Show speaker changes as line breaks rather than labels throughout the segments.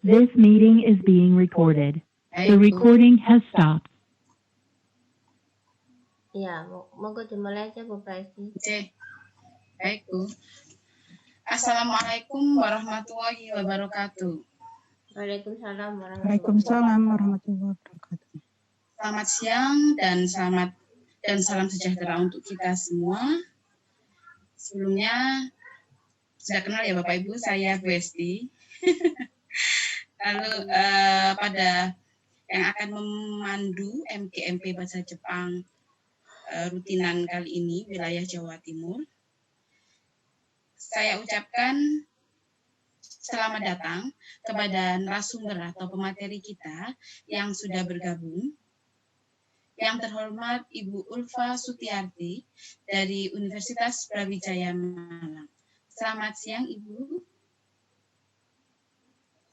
This meeting is being recorded. The recording has stopped.
Ya, monggo dimulai aja Bu Presti.
Oke, baik Bu. Assalamualaikum warahmatullahi wabarakatuh.
Waalaikumsalam warahmatullahi
Waalaikumsalam warahmatullahi wabarakatuh.
Selamat siang dan salam sejahtera untuk kita semua. Sebelumnya sudah kenal ya Bapak Ibu, saya Bu Esti. Lalu pada yang akan memandu MGMP Bahasa Jepang rutinan kali ini wilayah Jawa Timur, saya ucapkan selamat datang kepada narasumber atau pemateri kita yang sudah bergabung. Yang terhormat Ibu Ulfa Sutiarti dari Universitas Brawijaya Malang. Selamat siang Ibu.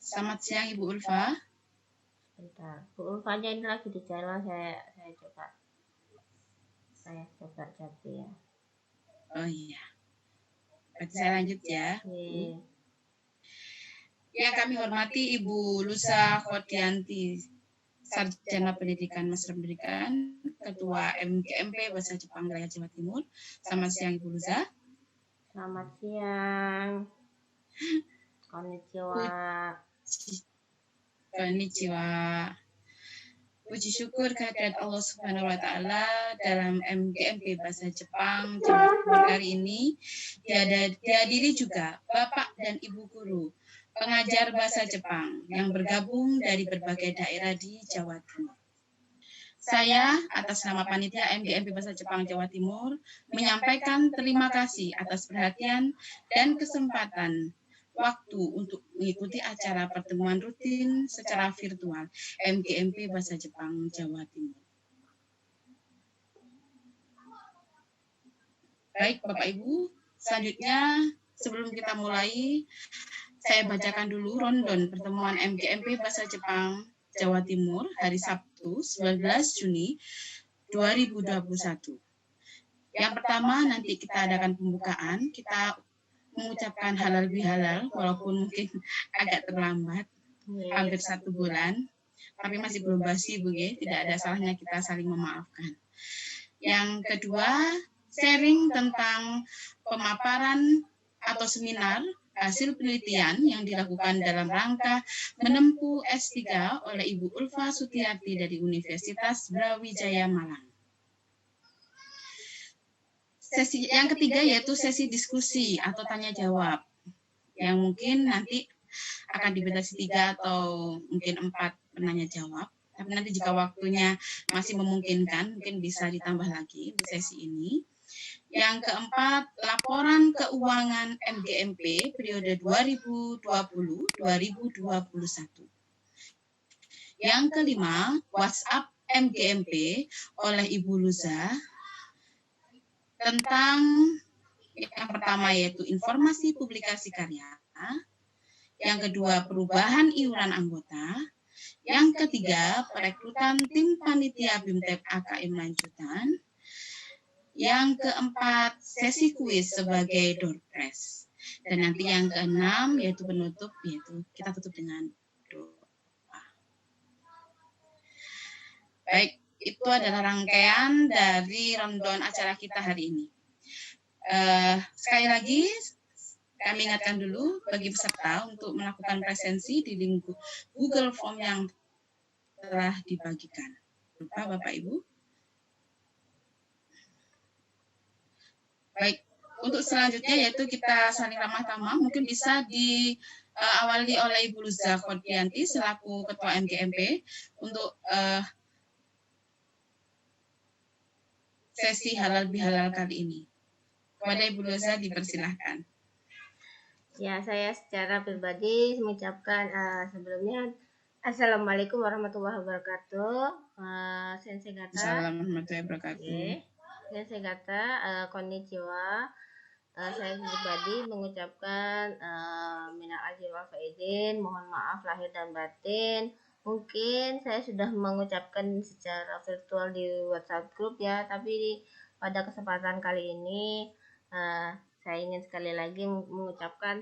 Selamat siang Ibu Ulfa.
Bentar, Bu Ulfanya ini lagi di jalan, saya coba chat ya.
Oh iya. Berarti saya lanjut ya. Yang kami hormati Ibu Lusa Khodianti, Sarjana Pendidikan Master Pendidikan, Ketua MGMP Bahasa Jepang Wilayah Jawa Timur. Selamat siang Ibu Lusa.
Selamat siang. Konnichiwa.
Konnichiwa. Puji syukur kehadirat Allah Subhanahu wa Ta'ala dalam MGMP Bahasa Jepang Jawa Timur kali ini dihadiri juga Bapak dan Ibu Guru pengajar bahasa Jepang yang bergabung dari berbagai daerah di Jawa Timur. Saya atas nama panitia MGMP Bahasa Jepang Jawa Timur menyampaikan terima kasih atas perhatian dan kesempatan waktu untuk mengikuti acara pertemuan rutin secara virtual MGMP Bahasa Jepang Jawa Timur. Baik Bapak Ibu, selanjutnya sebelum kita mulai, saya bacakan dulu rundown pertemuan MGMP Bahasa Jepang Jawa Timur hari Sabtu 19 Juni 2021. Yang pertama nanti kita adakan pembukaan, kita mengucapkan halal bihalal walaupun mungkin agak terlambat, hampir 1 bulan, tapi masih belum basi Bu, tidak ada salahnya kita saling memaafkan. Yang kedua, sharing tentang pemaparan atau seminar hasil penelitian yang dilakukan dalam rangka menempuh S3 oleh Ibu Ulfa Sutiarti dari Universitas Brawijaya Malang. Sesi yang ketiga yaitu sesi diskusi atau tanya jawab yang mungkin nanti akan dibatasi 3 atau mungkin 4 penanya jawab. Tapi nanti jika waktunya masih memungkinkan mungkin bisa ditambah lagi di sesi ini. Yang keempat, laporan keuangan MGMP periode 2020-2021. Yang kelima, WhatsApp MGMP oleh Ibu Luza tentang yang pertama yaitu informasi publikasi karya, yang kedua perubahan iuran anggota, yang ketiga perekrutan tim panitia BIMTEB AKM lanjutan, yang keempat sesi kuis sebagai door prize, dan nanti yang keenam yaitu penutup, yaitu kita tutup dengan doa. Baik. Itu adalah rangkaian dari rundown acara kita hari ini. Sekali lagi, kami ingatkan dulu bagi peserta untuk melakukan presensi di link Google Form yang telah dibagikan. Lupa Bapak Ibu. Baik, untuk selanjutnya yaitu kita saling ramah tamah, mungkin bisa diawali oleh Ibu Luza Khodianti selaku Ketua MGMP untuk sesi halal bihalal kali ini. Kepada Ibu Luza dipersilahkan.
Ya, saya secara pribadi mengucapkan sebelumnya Assalamualaikum warahmatullahi wabarakatuh. Sensei Gata.
Assalamualaikum warahmatullahi wabarakatuh.
Sensei Gata, konnichiwa. Saya pribadi mengucapkan minal aidin wal faizin, mohon maaf lahir dan batin. Mungkin saya sudah mengucapkan secara virtual di WhatsApp group ya, tapi pada kesempatan kali ini saya ingin sekali lagi mengucapkan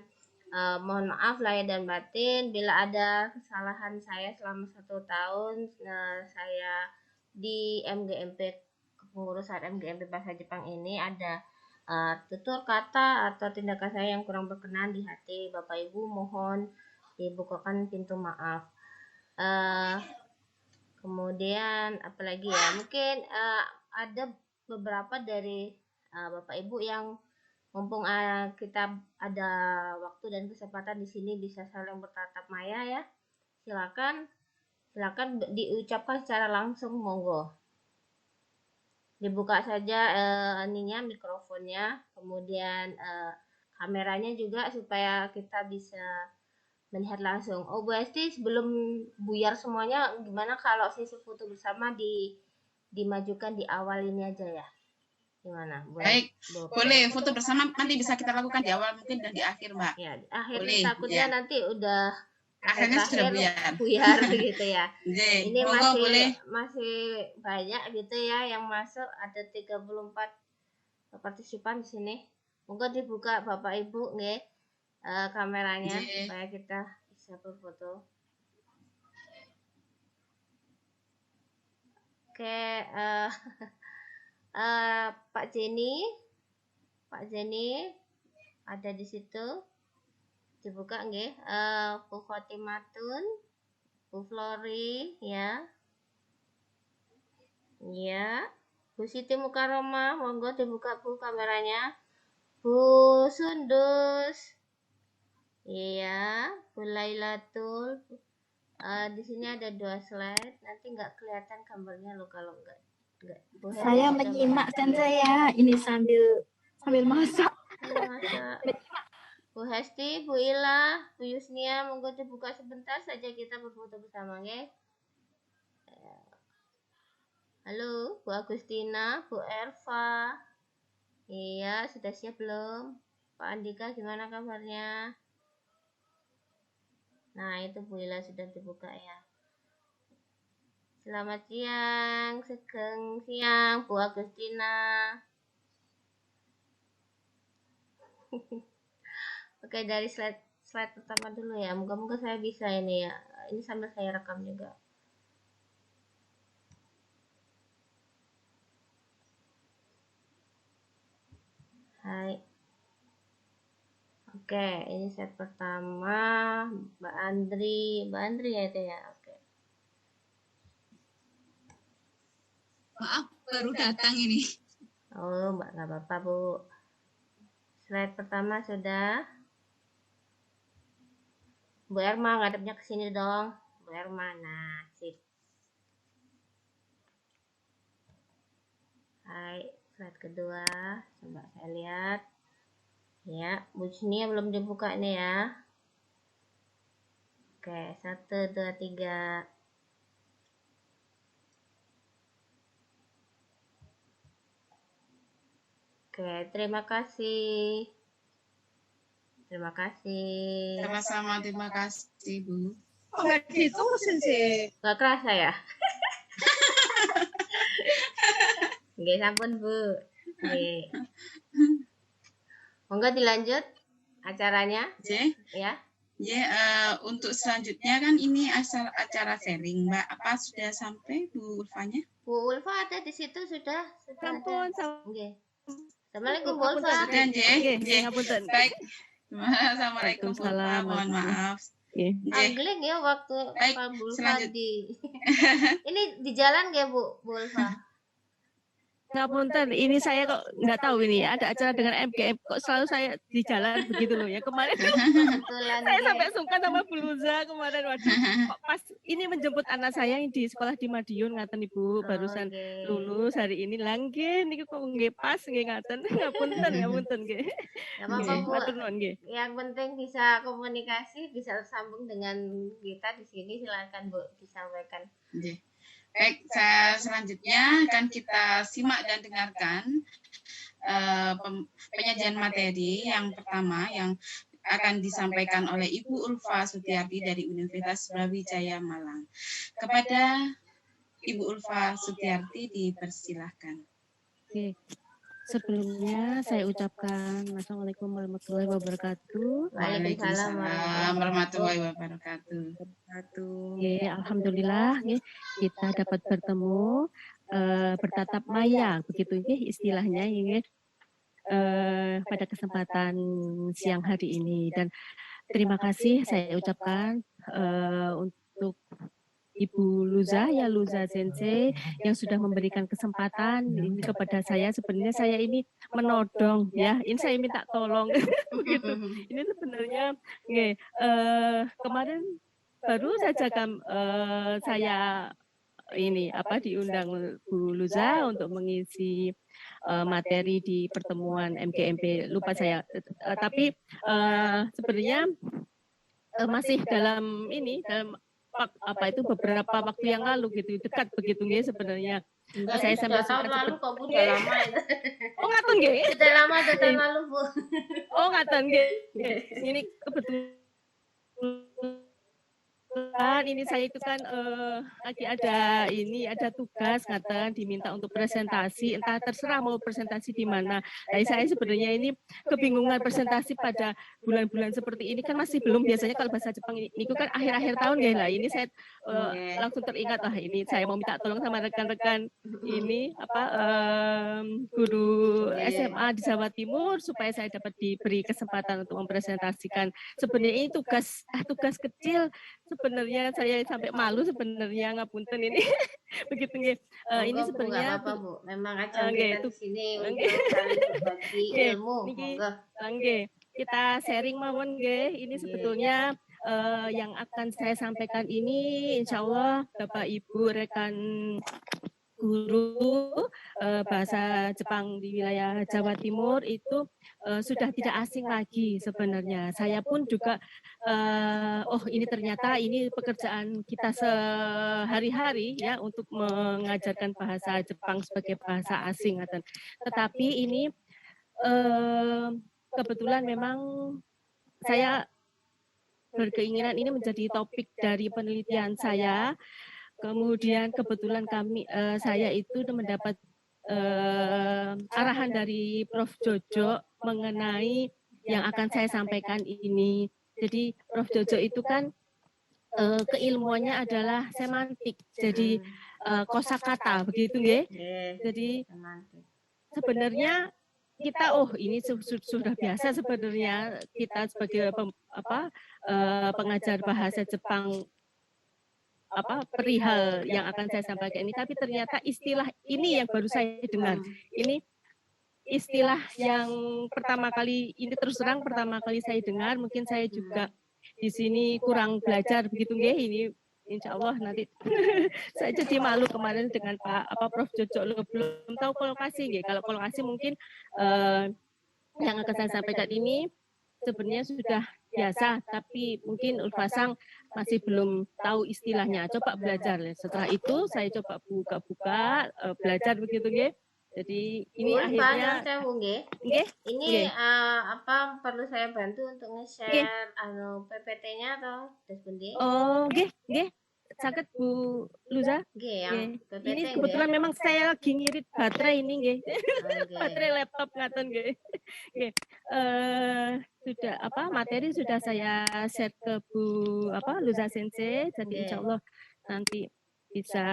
Mohon maaf lahir dan batin bila ada kesalahan saya selama 1 tahun saya di MGMP, kepengurusan MGMP Bahasa Jepang ini ada tutur kata atau tindakan saya yang kurang berkenan di hati Bapak Ibu, mohon dibukakan pintu maaf. Kemudian apalagi ya, mungkin ada beberapa dari Bapak Ibu yang mumpung kita ada waktu dan kesempatan di sini bisa saling bertatap maya ya. Silakan diucapkan secara langsung, monggo. Dibuka saja mikrofonnya, kemudian kameranya juga supaya kita bisa melihat langsung. Oh Bu Esti, sebelum buyar semuanya, gimana kalau sesi foto bersama dimajukan di awal ini aja ya? Gimana?
Baik, boleh foto bersama nanti bisa kita lakukan di awal mungkin dan di akhir, Mbak.
Ya, di akhir
Boleh,
takutnya
ya.
nanti udah
Akhirnya sudah
buyar gitu ya.
Jadi,
Ini
boleh.
masih banyak gitu ya yang masuk, ada 34 partisipan di sini. Monggo dibuka Bapak Ibu nggih kameranya supaya kita bisa berfoto. Oke, Pak Jenny ada di situ, dibuka nggih. Bu Khotimatun, Bu Flori ya, Bu Siti Mukaroma, monggo dibuka Bu kameranya. Bu Sundus, iya, Bu Lailatul. Di sini ada 2 slide, nanti nggak kelihatan gambarnya loh kalau nggak.
Saya menyimak dan saya ini sambil masak.
Bu Hesti, Bu Ila, Bu Yusnia, monggo dibuka sebentar saja kita berfoto bersama, nggih. Halo, Bu Agustina, Bu Erva. Iya, sudah siap belum? Pak Andika, gimana kabarnya? Nah, itu Bu Ila sudah dibuka ya. Selamat siang, Sugeng siang, Bu Agustina. Oke, dari slide pertama dulu ya. Moga-moga saya bisa ini ya. Ini sambil saya rekam juga. Hai. Oke, ini slide pertama. Mbak Andri ya itu ya. Oke.
Maaf, baru datang ini.
Oh, Mbak, nggak apa-apa, Bu. Slide pertama sudah. Bu Erma, ngadepnya ke sini dong. Bu Erma, nah, sip. Hai, slide kedua. Coba saya lihat. Ya, Bu Cisnia belum dibuka nih ya. Oke, 1, 2, 3. Oke, terima kasih. Terima kasih.
Sama-sama, terima kasih, Bu.
Nggak dihitung sih.
Nggak kerasa ya? Nggih, sampun, Bu. Nggih. Monggo dilanjut acaranya. Ya.
Untuk selanjutnya kan ini acara sharing, Mbak. Apa sudah sampai Bu Ulfanya?
Bu Ulfa ada di situ sudah.
Sampun,
Nggih. Assalamualaikum Bu Ulfa.
Ngapunten.
Baik. Assalamualaikum Bu Ulfa, mohon maaf.
Angling ya waktu Pak Bu Ulfa di ini di jalan nggih Bu Ulfa?
Ngapunten, ini saya kok nggak tahu ini ada acara dengan MGM, kok selalu saya di jalan begitu loh ya. Kemarin saya sampai sungkan sama Bu Luza kemarin, waduh, kok pas ini menjemput anak saya yang di sekolah di Madiun ngaten Ibu, barusan lulus hari ini langge niki kok nggih pas nggih ngaten. Ngapunten nggih.
Matur nuwun nggih. Yang penting bisa komunikasi, bisa tersambung dengan kita di sini, silakan Bu disampaikan.
Baik, selanjutnya akan kita simak dan dengarkan penyajian materi yang pertama yang akan disampaikan oleh Ibu Ulfa Sutiarti dari Universitas Brawijaya Malang. Kepada Ibu Ulfa Sutiarti dipersilahkan.
Oke. Sebelumnya saya ucapkan Assalamualaikum warahmatullahi wabarakatuh.
Waalaikumsalam warahmatullahi wabarakatuh.
Oke, alhamdulillah nggih, kita dapat bertemu bertatap maya begitu nggih istilahnya nggih pada kesempatan siang hari ini, dan terima kasih saya ucapkan untuk Ibu Luza Sensei yang sudah memberikan kesempatan ini kepada saya. Sebenarnya saya ini menodong ya, ini saya minta tolong begitu. Ini sebenarnya kemarin baru saja saya ini diundang Bu Luza untuk mengisi materi di pertemuan MGMP, lupa saya, tapi sebenarnya masih dalam beberapa waktu yang lalu gitu, dekat begitu nggih sebenarnya. Saya sampai
tahun lalu kok Bu, udah lama itu.
Oh ngaten nggih.
Sudah lama tahun lalu Bu.
Oh ngaten nggih. Ini kebetulan ini saya itu kan lagi ada tugas ngaten, diminta untuk presentasi, entah terserah mau presentasi di mana. Nah, saya sebenarnya ini kebingungan presentasi pada bulan-bulan seperti ini kan masih belum, biasanya kalau bahasa Jepang ini kan akhir-akhir tahun ya. Lah ini saya langsung teringat, ini saya mau minta tolong sama rekan-rekan ini guru SMA di Jawa Timur supaya saya dapat diberi kesempatan untuk mempresentasikan. Sebenarnya ini tugas kecil. Sebenarnya saya sampai malu sebenarnya, ngapunten ini. Begitu nggih. Ini sebenarnya
apa Bu, memang acara kita di sini untuk saling berbagi ilmu.
Nggih. Kita sharing mawon nggih. Ini sebetulnya yang akan saya sampaikan ini insya Allah Bapak Ibu rekan guru bahasa Jepang di wilayah Jawa Timur itu sudah tidak asing lagi sebenarnya. Saya pun juga ini ternyata ini pekerjaan kita sehari-hari ya, untuk mengajarkan bahasa Jepang sebagai bahasa asing. Tetapi ini kebetulan memang saya berkeinginan ini menjadi topik dari penelitian saya. Kemudian kebetulan saya itu mendapat arahan dari Prof. Jojo mengenai yang akan saya sampaikan ini. Jadi Prof. Jojo itu kan keilmuannya adalah semantik, jadi kosakata begitu nggih. Jadi sebenarnya kita ini sudah biasa sebenarnya kita sebagai pengajar bahasa Jepang perihal yang akan saya sampaikan ini, tapi ternyata istilah ini yang baru saya dengar. Ini istilah yang pertama kali, ini terus terang pertama kali saya dengar. Mungkin saya juga di sini kurang belajar begitu nggih. Ini insya Allah nanti saya jadi malu kemarin dengan Prof. Jojo belum tahu kolokasi nggih. Kalau kolokasi mungkin yang akan saya sampaikan ini sebenarnya sudah biasa, tapi mungkin Ulfasang masih belum tahu istilahnya. Coba belajar. Setelah itu saya coba buka-buka belajar begitu nggih. Jadi ini akhirnya
ini perlu saya bantu untuk nge-share PPT-nya atau despundi?
Oh, nggih. Saged Bu Luza. Ini kebetulan memang saya lagi ngirit baterai ini nggih. Baterai laptop ngaten nggih. Nggih. Sudah materi sudah saya share ke Bu Luza Sensei. Jadi insya Allah nanti bisa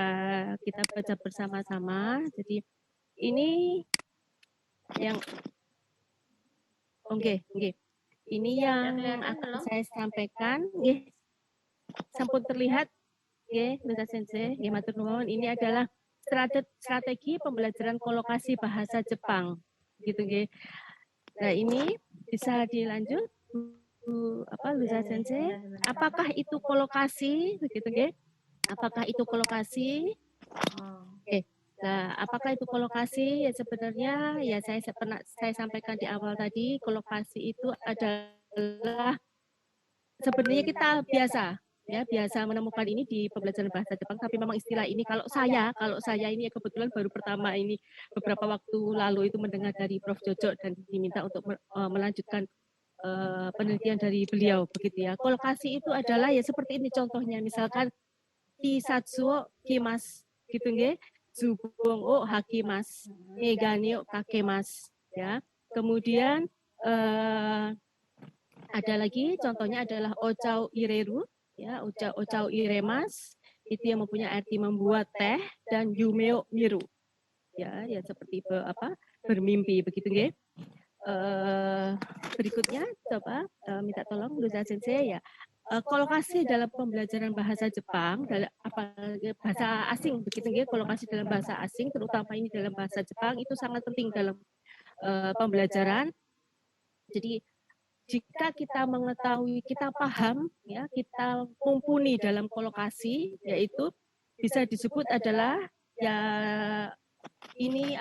kita baca bersama-sama. Jadi ini yang ini yang akan saya sampaikan nggih. Sampun terlihat nggih, Luza Sensei, nggih matur nuwun. Ini adalah strategi pembelajaran kolokasi bahasa Jepang. Gitu nggih. Nah, ini bisa dilanjut Bu Luza Sensei. Apakah itu kolokasi? Begitu nggih. Apakah itu kolokasi? Nah, apakah itu kolokasi? Ya sebenarnya ya saya sampaikan di awal tadi, kolokasi itu adalah sebenarnya kita biasa menemukan ini di pembelajaran bahasa Jepang, tapi memang istilah ini kalau saya ini kebetulan baru pertama ini beberapa waktu lalu itu mendengar dari Prof. Jojo dan diminta untuk melanjutkan penelitian dari beliau begitu ya. Kolokasi itu adalah ya seperti ini contohnya, misalkan kisatsuo kimas gitu nggih. zubong o hakimas, megane o kakemas, ya. Kemudian ada lagi contohnya adalah ocau ireru, ya, ocau iremas itu yang mempunyai arti membuat teh, dan yumeo miru, ya, ya seperti bermimpi begitu, nggih. Berikutnya coba minta tolong Luza Sensei ya. Kolokasi dalam pembelajaran bahasa Jepang, dalam bahasa asing begitu nggih, kolokasi dalam bahasa asing terutama ini dalam bahasa Jepang itu sangat penting dalam pembelajaran. Jadi jika kita mengetahui, kita paham, ya, kita mumpuni dalam kolokasi, yaitu bisa disebut adalah, ya, ini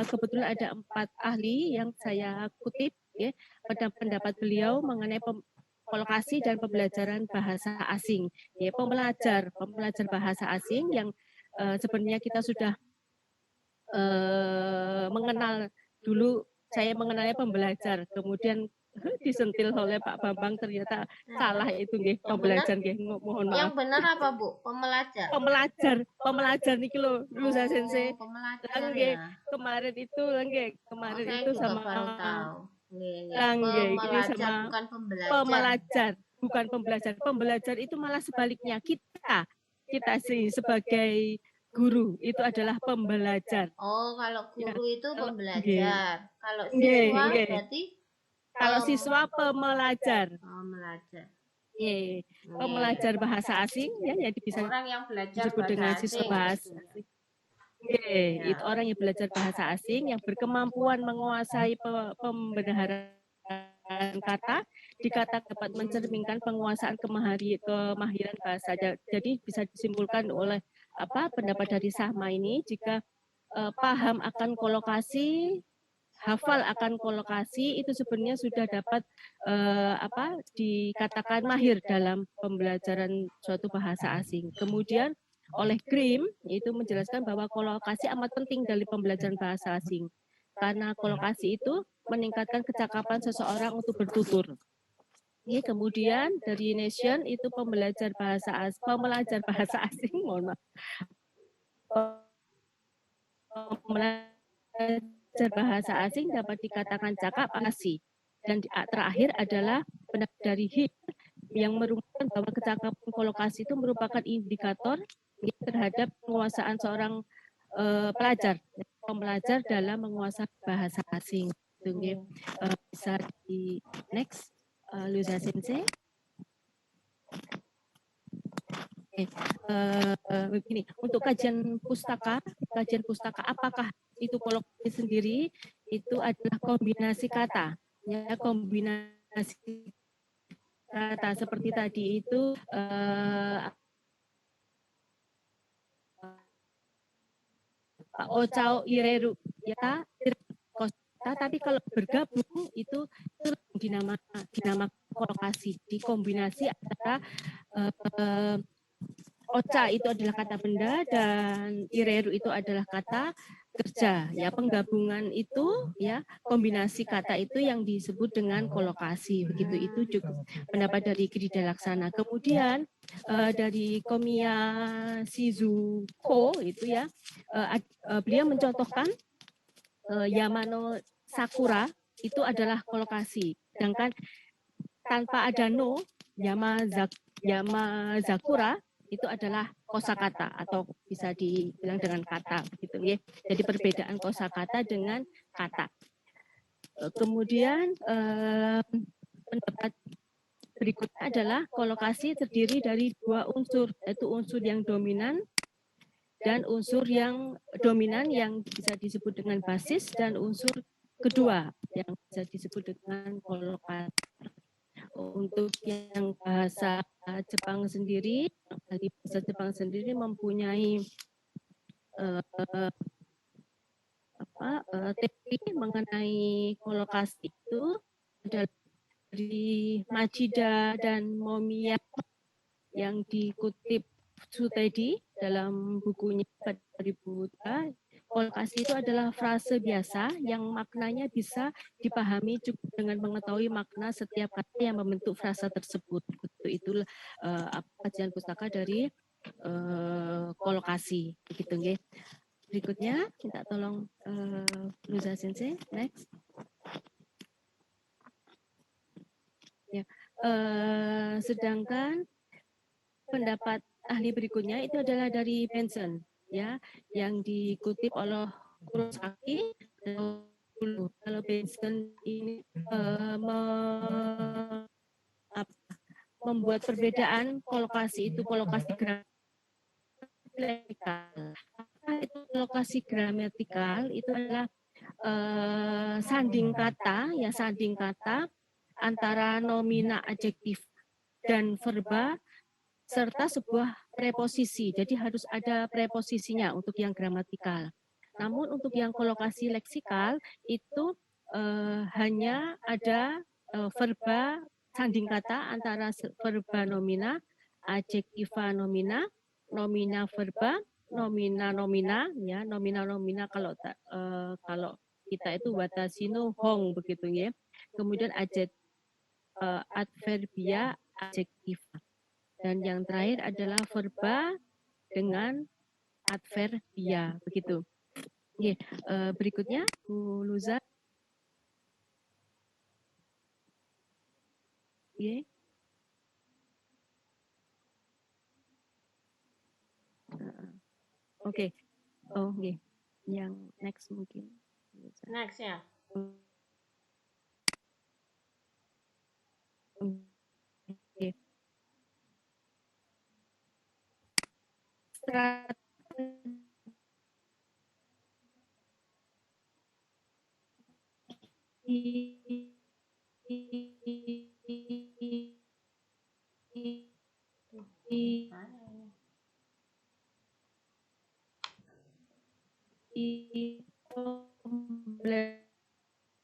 kebetulan ada 4 ahli yang saya kutip, ya, pada pendapat beliau mengenai kolokasi dan pembelajaran bahasa asing. Ya, pembelajar bahasa asing yang sebenarnya kita sudah mengenal dulu. Saya mengenalnya pembelajar, kemudian disentil oleh Pak Bambang, ternyata salah itu nggih, pembelajar nggih, mohon maaf.
Yang benar apa Bu?
Pembelajar niki lho, Luza Sensei.
Pembelajar
Nggih,
ya.
Kemarin itu
Saya
itu
juga
sama
baru tahu.
Pembelajar
bukan pembelajar.
bukan pembelajar. Pembelajar itu malah sebaliknya, kita sih sebagai guru itu adalah pembelajar.
Oh, kalau guru itu pembelajar. Kalau
Nggih,
siswa
nggih.
berarti
Kalau siswa pemelajar.
Pembelajar.
Iya, pembelajar bahasa asing, ya, jadi bisa
Orang yang belajar
disebut dengan siswa bahasa asing. Oke, itu orang yang belajar bahasa asing yang berkemampuan menguasai pembenaran kata, dikata dapat mencerminkan penguasaan kemahiran bahasa. Jadi bisa disimpulkan oleh pendapat dari Sahma ini, jika paham akan kolokasi, hafal akan kolokasi, itu sebenarnya sudah dapat dikatakan mahir dalam pembelajaran suatu bahasa asing. Kemudian oleh Grimm itu menjelaskan bahwa kolokasi amat penting dari pembelajaran bahasa asing, karena kolokasi itu meningkatkan kecakapan seseorang untuk bertutur. Kemudian dari Nation itu pembelajar bahasa asing, mohon maaf, pembelajar bahasa asing dapat dikatakan cakap asih. Dan terakhir adalah pendapat dari HIP yang merupakan bahwa kecakapan kolokasi itu merupakan indikator terhadap penguasaan seorang pembelajar dalam menguasai bahasa asing. Bisa di next, Luza Sensei. Begini, untuk kajian pustaka apakah itu kolokasi sendiri? Itu adalah kombinasi kata, ya, kombinasi kata seperti tadi itu ocau ireru, ya, tapi kalau bergabung itu dinamakan kolokasi, dikombinasi antara oca itu adalah kata benda dan ireru itu adalah kata kerja, ya, penggabungan itu, ya, kombinasi kata itu yang disebut dengan kolokasi. Begitu, itu cukup pendapat dari Grida Laksana. Kemudian dari Komiya Shizuko itu, ya, beliau mencontohkan Yamano Sakura itu adalah kolokasi, sedangkan tanpa ada no, Yamazakura itu adalah kosakata atau bisa dibilang dengan kata, begitu, ya. Jadi perbedaan kosakata dengan kata. Kemudian pendapat berikutnya adalah kolokasi terdiri dari 2 unsur, yaitu unsur yang dominan dan unsur yang dominan yang bisa disebut dengan basis, dan unsur kedua yang bisa disebut dengan kolokasi. Untuk yang bahasa Jepang sendiri, mempunyai teori mengenai kolokasi itu adalah dari Machida dan Momiya yang dikutip Sutedi dalam bukunya pada 2003. Kolokasi itu adalah frase biasa yang maknanya bisa dipahami cukup dengan mengetahui makna setiap kata yang membentuk frasa tersebut. Itulah kajian pustaka dari kolokasi, begitu, nggih. Berikutnya minta tolong Luza Sensei, next. Ya, sedangkan pendapat ahli berikutnya itu adalah dari Benson, ya, yang dikutip oleh Kurosaki. Kalau Benson ini membuat perbedaan kolokasi itu kolokasi gramatikal. Itu kolokasi gramatikal itu adalah sanding kata, ya, sanding kata antara nomina adjektif dan verba serta sebuah preposisi. Jadi harus ada preposisinya untuk yang gramatikal. Namun untuk yang kolokasi leksikal itu hanya ada verba sanding kata antara verba nomina, adjektiva nomina, nomina verba, nomina nomina, ya, nomina nomina kalau kita itu watashi no hong begitu ya. Kemudian adverbia adjektiva. Dan yang terakhir adalah verba dengan adverbia begitu. Oke, berikutnya Bu Luza. Oke. Oke. Oh, oke. Yang next mungkin.
Next ya.
Oke.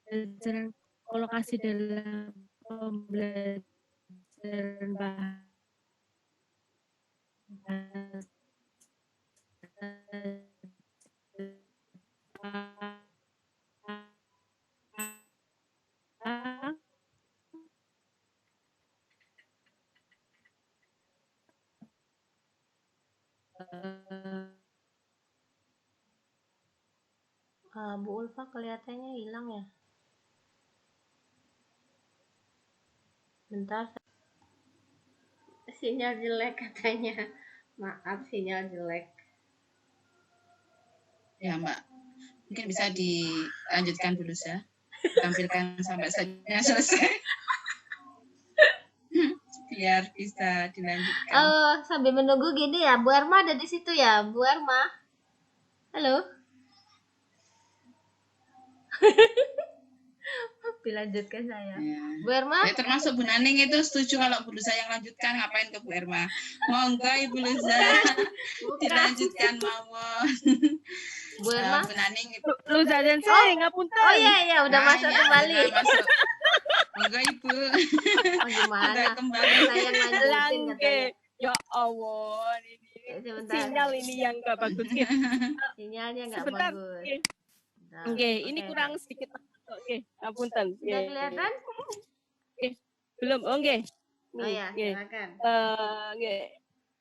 Pembelajaran kolokasi dalam pembelajaran bahasa
Bu Ulfa kelihatannya hilang ya. Bentar. Sinyal jelek katanya. Maaf, sinyal jelek.
Ya, Mbak. Mungkin bisa dilanjutkan dulu ya. Tampilkan sampai saja selesai. Biar bisa dilanjutkan.
Sambil menunggu gini ya, Bu Arma ada di situ ya, Bu Arma. Halo. Dilanjutkan saya.
Ya.
Bu Erma?
Ya, termasuk Bu Naning itu setuju kalau Bu Luza yang lanjutkan, ngapain ke Bu Erma? Monggo Ibu Luza dilanjutkan mawon.
Bu Erma?
Bu Naning itu.
Luza Sensei, ngapunten.
Oh iya, udah masuk kembali.
Udah masuk. Monggo Ibu.
Oh gimana?
Udah kembali.
Saya yang lanjutin katanya.
Ya Allah, ini sinyal ini yang nggak bagus.
Sinyalnya nggak
Sebentar.
bagus.
Oke, ini kurang sedikit. Oke, ngapunten.
Sudah kelihatan?
Belum, oke.
Oh ya, silakan.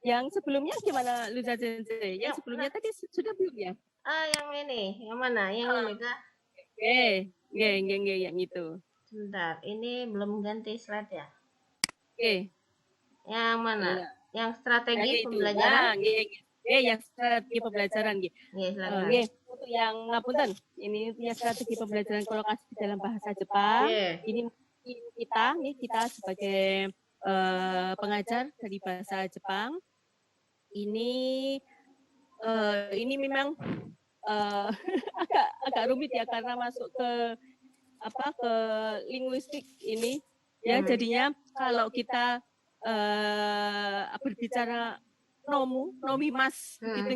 Yang sebelumnya gimana Luza Sensei? Yang sebelumnya tadi sudah belum ya?
Yang ini, yang mana? Yang ini kah?
Oke, yang itu.
Sebentar, ini belum ganti slide ya?
Oke.
Yang mana?
Iya.
Yang strategi
Yang
pembelajaran?
Yang strategi pembelajaran gitu.
Silakan.
Untuk yang ngapunten, ini punya strategi pembelajaran kolokasi dalam bahasa Jepang. Ini kita sebagai pengajar dari bahasa Jepang. Ini memang agak rumit ya karena masuk ke linguistik ini ya. Jadinya kalau kita berbicara nomimas gitu,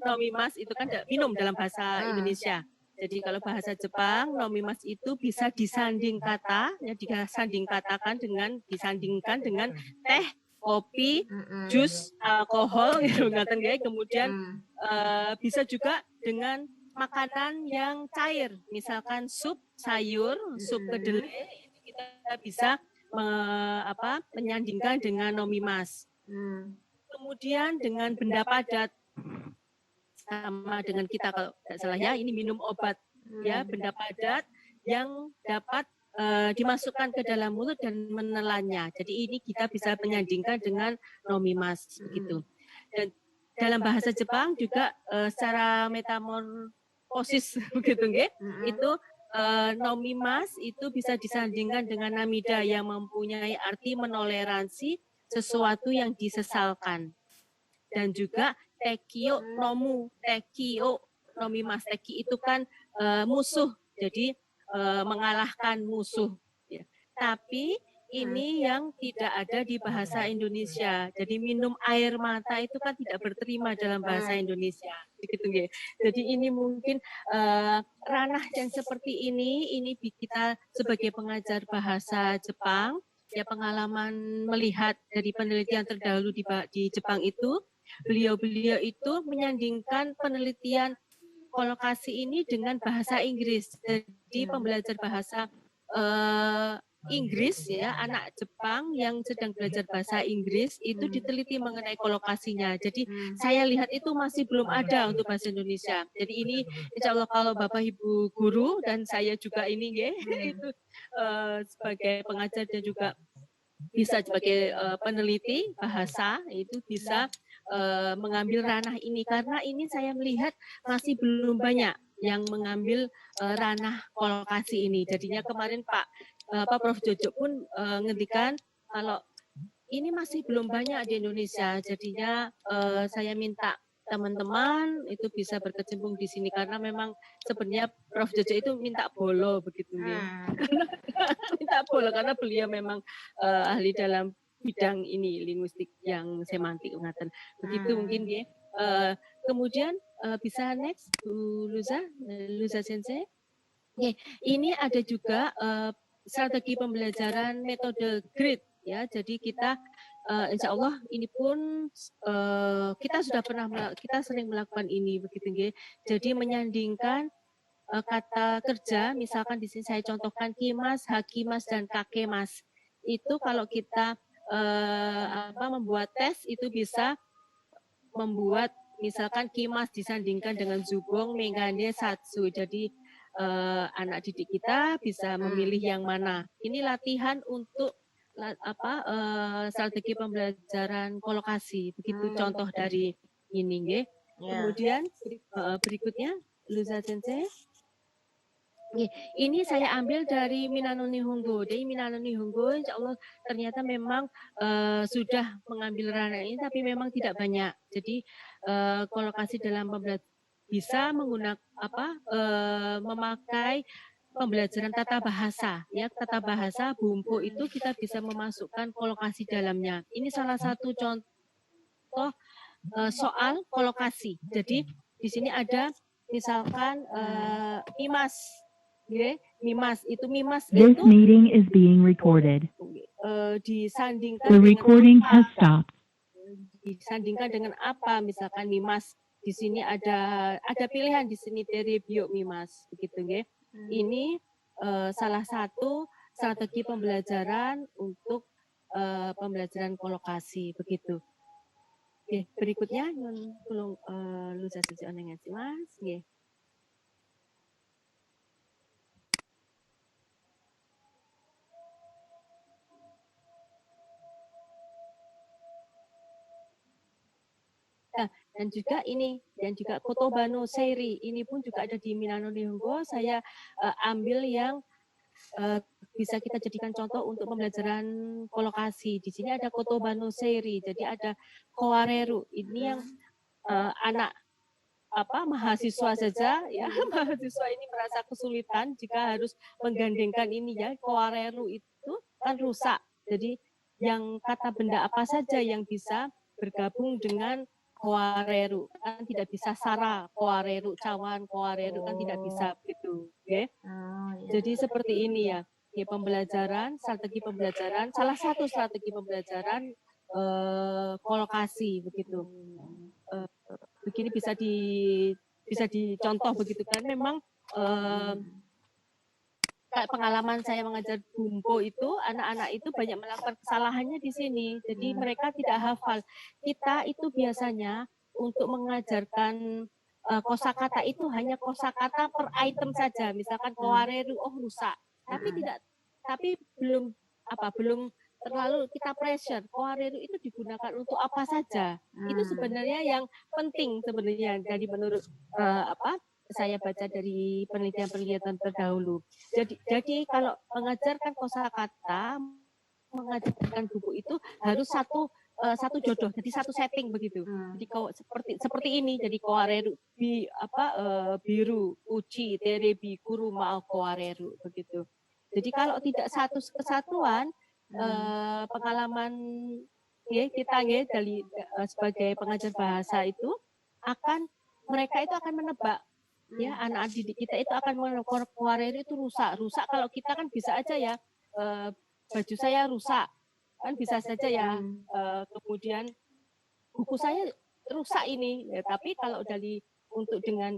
nomimas itu kan minum dalam bahasa Indonesia. Jadi kalau bahasa Jepang nomimas itu bisa disandingkan dengan teh, kopi, jus, alkohol gitu ngaten nggih. Kemudian bisa juga dengan makanan yang cair, misalkan sup sayur, sup kedelai, itu kita bisa menyandingkan dengan nomimas. Kemudian dengan benda padat sama dengan kita kalau tidak salah ya, ini minum obat ya, benda padat yang dapat dimasukkan ke dalam mulut dan menelannya. Jadi ini kita bisa menyandingkan dengan nomimas begitu. Dan dalam bahasa Jepang juga secara metamorfosis begitu nggih, itu nomimas itu bisa disandingkan dengan namida yang mempunyai arti menoleransi sesuatu yang disesalkan. Dan juga tekio nomu, tekio nomimas, teki itu kan musuh, jadi mengalahkan musuh. Ya. Tapi ini yang tidak ada di bahasa Indonesia. Jadi minum air mata itu kan tidak berterima dalam bahasa Indonesia. Begitu, jadi ini mungkin ranah yang seperti ini kita sebagai pengajar bahasa Jepang, ya pengalaman melihat dari penelitian terdahulu di Jepang itu, beliau-beliau itu menyandingkan penelitian kolokasi ini dengan bahasa Inggris. Jadi pembelajar bahasa Inggris ya, anak Jepang yang sedang belajar bahasa Inggris itu diteliti mengenai kolokasinya. Jadi saya lihat itu masih belum ada untuk bahasa Indonesia. Jadi ini insya Allah kalau Bapak Ibu guru dan saya juga ini ya, itu sebagai pengajar dan juga bisa sebagai peneliti bahasa itu bisa mengambil ranah ini, karena ini saya melihat masih belum banyak yang mengambil ranah kolokasi ini. Jadinya kemarin Pak Prof Jojo pun ngendikan kalau ini masih belum banyak di Indonesia. Jadinya saya minta teman-teman itu bisa berkecimpung di sini, karena memang sebenarnya Prof Jojo itu minta bolo begitu ya. Minta bolo karena beliau memang ahli dalam bidang ini linguistik yang semantik ngatan. Begitu mungkin ya. Kemudian bisa next Bu Luza Sensei. Oke, ini ada juga strategi pembelajaran metode grid ya. Jadi kita insya Allah ini pun kita sudah kita sering melakukan ini begitu ya. Jadi menyandingkan kata kerja, misalkan di sini saya contohkan kimas, hakimas dan kakemas. Itu kalau kita membuat tes itu bisa membuat misalkan kimas disandingkan dengan zubong, megane, satsu. Jadi anak didik kita bisa memilih yang mana. Ini latihan untuk strategi pembelajaran kolokasi. Begitu contoh dari ini, nggih. Kemudian berikutnya Luza Sensei. Ini saya ambil dari Minano Nihongo. Jadi Minano Nihongo insya Allah ternyata memang sudah mengambil ranah ini, tapi memang tidak banyak. Jadi kolokasi dalam pembelajaran bisa menggunakan memakai pembelajaran tata bahasa. Ya, tata bahasa bumpu itu kita bisa memasukkan kolokasi dalamnya. Ini salah satu contoh soal kolokasi. Jadi di sini ada misalkan mimas. Mimas itu
This meeting is being recorded.
Disandingkan
The recording has stopped.
Disandingkan dengan apa? Misalkan mimas di sini ada pilihan di sini terebio mimas begitu nggih. Ini salah satu strategi pembelajaran untuk pembelajaran kolokasi begitu. Oke, berikutnya tolong Luza Suci onengatsu mas. Nggih. Dan juga ini, dan juga kotoba no seiri, ini pun juga ada di Minano Nihongo. Saya ambil yang bisa kita jadikan contoh untuk pembelajaran kolokasi. Di sini ada kotoba no seiri, jadi ada kowareru. Ini yang anak mahasiswa saja ya, mahasiswa ini merasa kesulitan jika harus menggandengkan ini ya. Kowareru itu kan rusak. Jadi yang kata benda apa saja yang bisa bergabung dengan kowareru, kan tidak bisa sara, kowareru, cawan, kowareru kan tidak bisa begitu, okay? Jadi seperti ini ya, pembelajaran, strategi pembelajaran, salah satu strategi pembelajaran kolokasi begitu. Begini bisa dicontoh begitu kan, memang pengalaman saya mengajar bumpo itu, anak-anak itu banyak melakukan kesalahannya di sini. Jadi mereka tidak hafal. Kita itu biasanya untuk mengajarkan kosakata itu hanya kosakata per item saja. Misalkan kowareru, oh rusak. Tapi belum terlalu kita pressure. Kowareru itu digunakan untuk apa saja. Itu sebenarnya yang penting sebenarnya dari menurut saya baca dari penelitian-penelitian terdahulu. Jadi kalau mengajarkan kosakata, mengajarkan buku itu harus satu jodoh, jadi satu setting begitu. Jadi kalau seperti ini, jadi kowareru biru, uchi, terebi, kuruma, kowareru begitu. Jadi kalau tidak satu kesatuan, pengalaman kita dari sebagai pengajar bahasa itu mereka itu akan menebak. Ya, anak didik kita itu akan mengukur kowareru itu rusak kalau kita kan bisa aja ya, baju saya rusak kan bisa saja ya, kemudian buku saya rusak ini ya, tapi kalau untuk dengan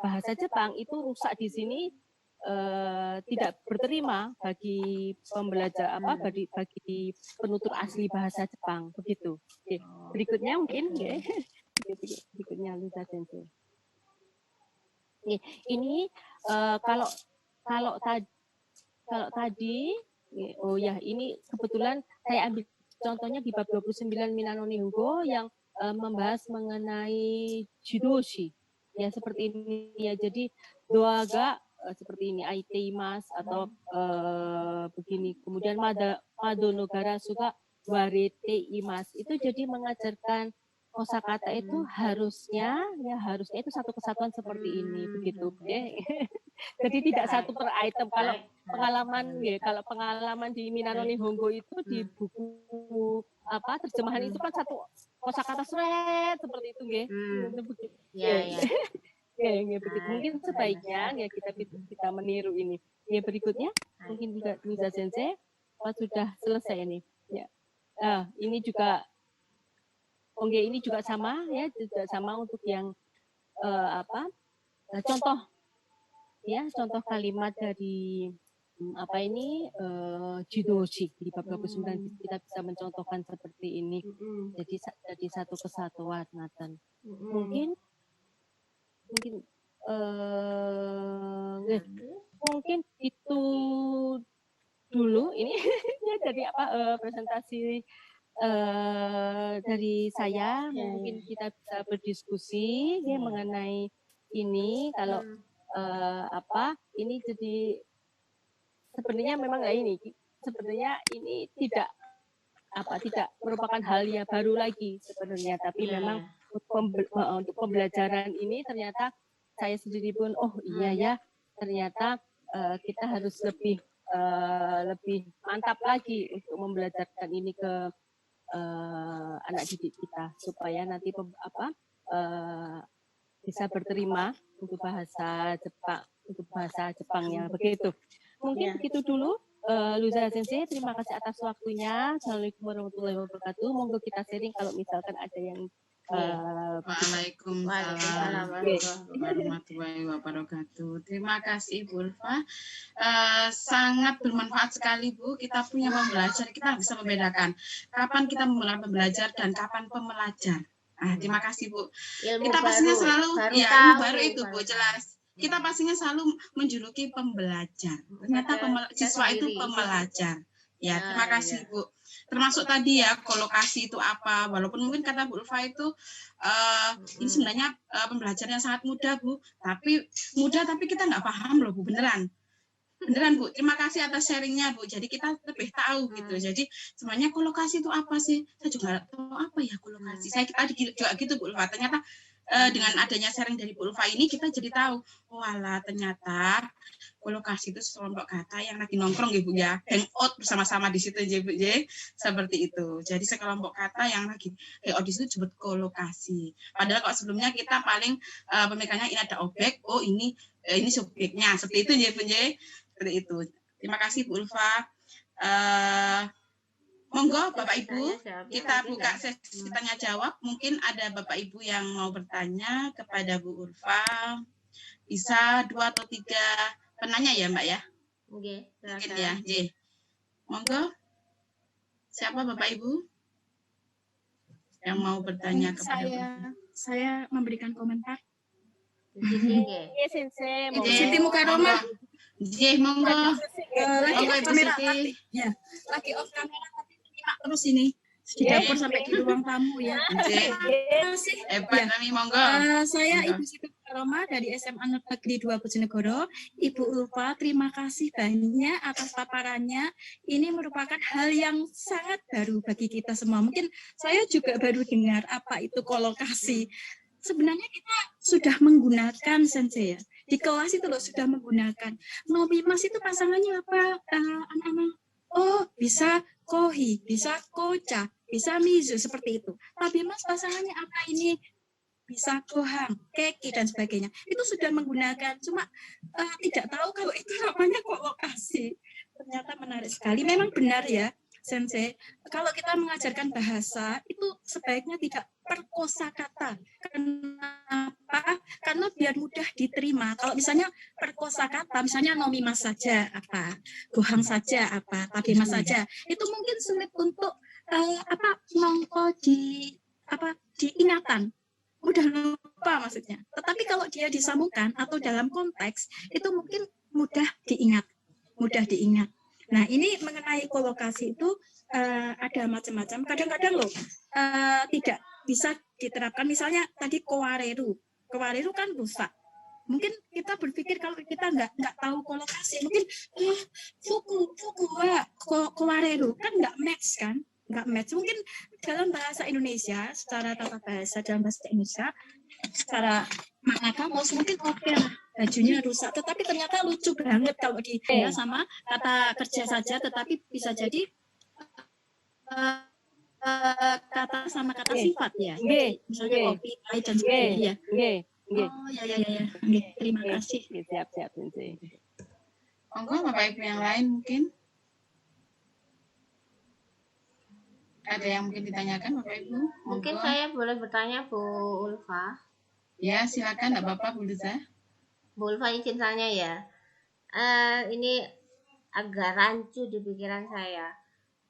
bahasa Jepang itu rusak di sini tidak berterima bagi pembelajar bagi penutur asli bahasa Jepang begitu. Oke. Berikutnya mungkin ya. Berikutnya Luza Sensei. Ini kalau tadi ini kebetulan saya ambil contohnya di bab 29 Minano Nihongo yang membahas mengenai jidoshi ya, seperti ini ya. Jadi doaga seperti ini aiteimasu atau begini, kemudian mado nogara suka warete imasu, itu jadi mengajarkan kosakata itu harusnya itu satu kesatuan seperti ini begitu ya. Jadi tidak satu per item. Kalau pengalaman di Minano Nihongo itu di buku terjemahan itu kan satu kosakata seret seperti itu nggih.
Ya.
Ya, begitu. Mungkin sebaiknya ya kita meniru ini. Ya, berikutnya mungkin juga Luza Sensei sudah selesai ini. Ya. Ini juga ini juga sama ya, juga sama untuk yang contoh kalimat dari jidoshi di bab 29 kita bisa mencontohkan seperti ini. Jadi satu kesatuan Nathan. Mungkin itu dulu ini ya, jadi presentasi dari saya. Mungkin kita bisa berdiskusi ya mengenai ini. Kalau ini jadi sebenarnya memang sebenarnya ini tidak merupakan hal yang baru lagi sebenarnya, tapi memang untuk pembelajaran ini ternyata saya sendiri pun ternyata kita harus lebih mantap lagi untuk membelajarkan ini ke anak didik kita supaya nanti bisa berterima untuk bahasa Jepangnya begitu. Mungkin begitu dulu. Luza Sensei, terima kasih atas waktunya. Assalamualaikum warahmatullahi wabarakatuh. Monggo kita sharing kalau misalkan ada yang
Waalaikumsalam warahmatullahi wabarakatuh. Terima kasih Bu Ulfa. Sangat bermanfaat sekali Bu. Kita punya pembelajar, kita bisa membedakan kapan kita memulai pembelajar dan kapan pembelajar. Terima kasih Bu. Kita pastinya selalu ilmu baru itu Bu, jelas. Kita pastinya selalu menjuluki pembelajar. Ternyata siswa itu pembelajar. Ya, terima kasih Bu. Termasuk tadi ya, kolokasi itu apa? Walaupun mungkin kata Bu Ulfa itu ini sebenarnya pembelajaran yang sangat mudah Bu. Tapi kita nggak paham loh Bu, beneran Bu. Terima kasih atas sharingnya Bu. Jadi kita lebih tahu gitu. Jadi sebenarnya kolokasi itu apa sih? Saya juga nggak tahu apa ya kolokasi. Saya tadi juga gitu Bu Ulfa. Ternyata dengan adanya sharing dari Bu Ulfa ini kita jadi tahu, walah ternyata kolokasi itu sekelompok kata yang lagi nongkrong ya Bu ya, hangout bersama-sama di situ ya Bu ya, seperti itu. Jadi sekelompok kata yang lagi hangout di situ disebut kolokasi. Padahal kalau sebelumnya kita paling pemikirannya ini ada objek, oh ini subjeknya, seperti itu ya Bu ya, seperti itu. Terima kasih Bu Ulfa. Monggo Bapak Ibu, kita buka sesi tanya jawab. Mungkin ada Bapak Ibu yang mau bertanya kepada Bu Ulfa. Bisa 2 atau 3 penanya ya Mbak ya?
Oke,
mungkin ya. Monggo. Siapa Bapak Ibu yang mau bertanya kepada
saya memberikan komentar.
Sisi nggih.
Iya Sensei,
Ibu Siti Mukaroma. Nggih, monggo.
Lagi
Monggo
off
Ibu
kamera
Siti.
tapi ya, lagi off kamera tapi nyimak terus ini di dapur sampai di ruang tamu ya.
Nggih.
Terima kasih.
Hebat
Ya.
kami monggo.
Saya
Monggo.
Ibu Siti Mukaroma dari SMA Negeri 2 Bojonegoro. Ibu Ulfa, terima kasih banyak atas paparannya. Ini merupakan hal yang sangat baru bagi kita semua. Mungkin saya juga baru dengar apa itu kolokasi. Sebenarnya kita sudah menggunakan Sensei ya. Di kelas itu loh sudah menggunakan. Nomi Mas itu pasangannya apa anak-anak? Oh, bisa kohi, bisa koca, bisa mizu seperti itu. Tapi Mas pasangannya apa ini? Bisa kohang, keki dan sebagainya. Itu sudah menggunakan, cuma tidak tahu kalau itu namanya kolokasi. Ternyata menarik sekali. Memang benar ya, Sensei. Kalau kita mengajarkan bahasa itu sebaiknya tidak perkosakata. Kenapa? Karena biar mudah diterima. Kalau misalnya perkosakata, misalnya nomimas saja apa, gohang saja apa, tabemas saja, itu mungkin sulit untuk nongko di diingatan. Mudah lupa maksudnya. Tetapi kalau dia disambungkan atau dalam konteks itu mungkin mudah diingat. Nah, ini mengenai kolokasi itu ada macam-macam. Kadang-kadang loh tidak bisa diterapkan. Misalnya tadi kowareru kan rusak. Mungkin kita berpikir kalau kita nggak tahu kolokasi, mungkin fuku wa kowareru kan nggak match kan? Nggak match. Mungkin dalam bahasa Indonesia, secara tata bahasa dalam bahasa Indonesia, secara makna kamus mungkin oke lah bajunya rusak, tetapi ternyata lucu banget kalau dihina sama kata kerja saja, tetapi bisa jadi kata sama kata sifat ya. Misalnya kopi, pahit dan sebagainya. Oh ya. Oke, terima kasih.
Siap Sensei.
Monggo Bapak Ibu yang lain mungkin. Ada yang mungkin ditanyakan Bapak Ibu?
Mungkin
Monggo.
saya boleh bertanya Bu Ulfa.
Ya, silakan enggak Bapak Bu Liza.
Bu Ulfa izin tanya ya. Ini agak rancu di pikiran saya.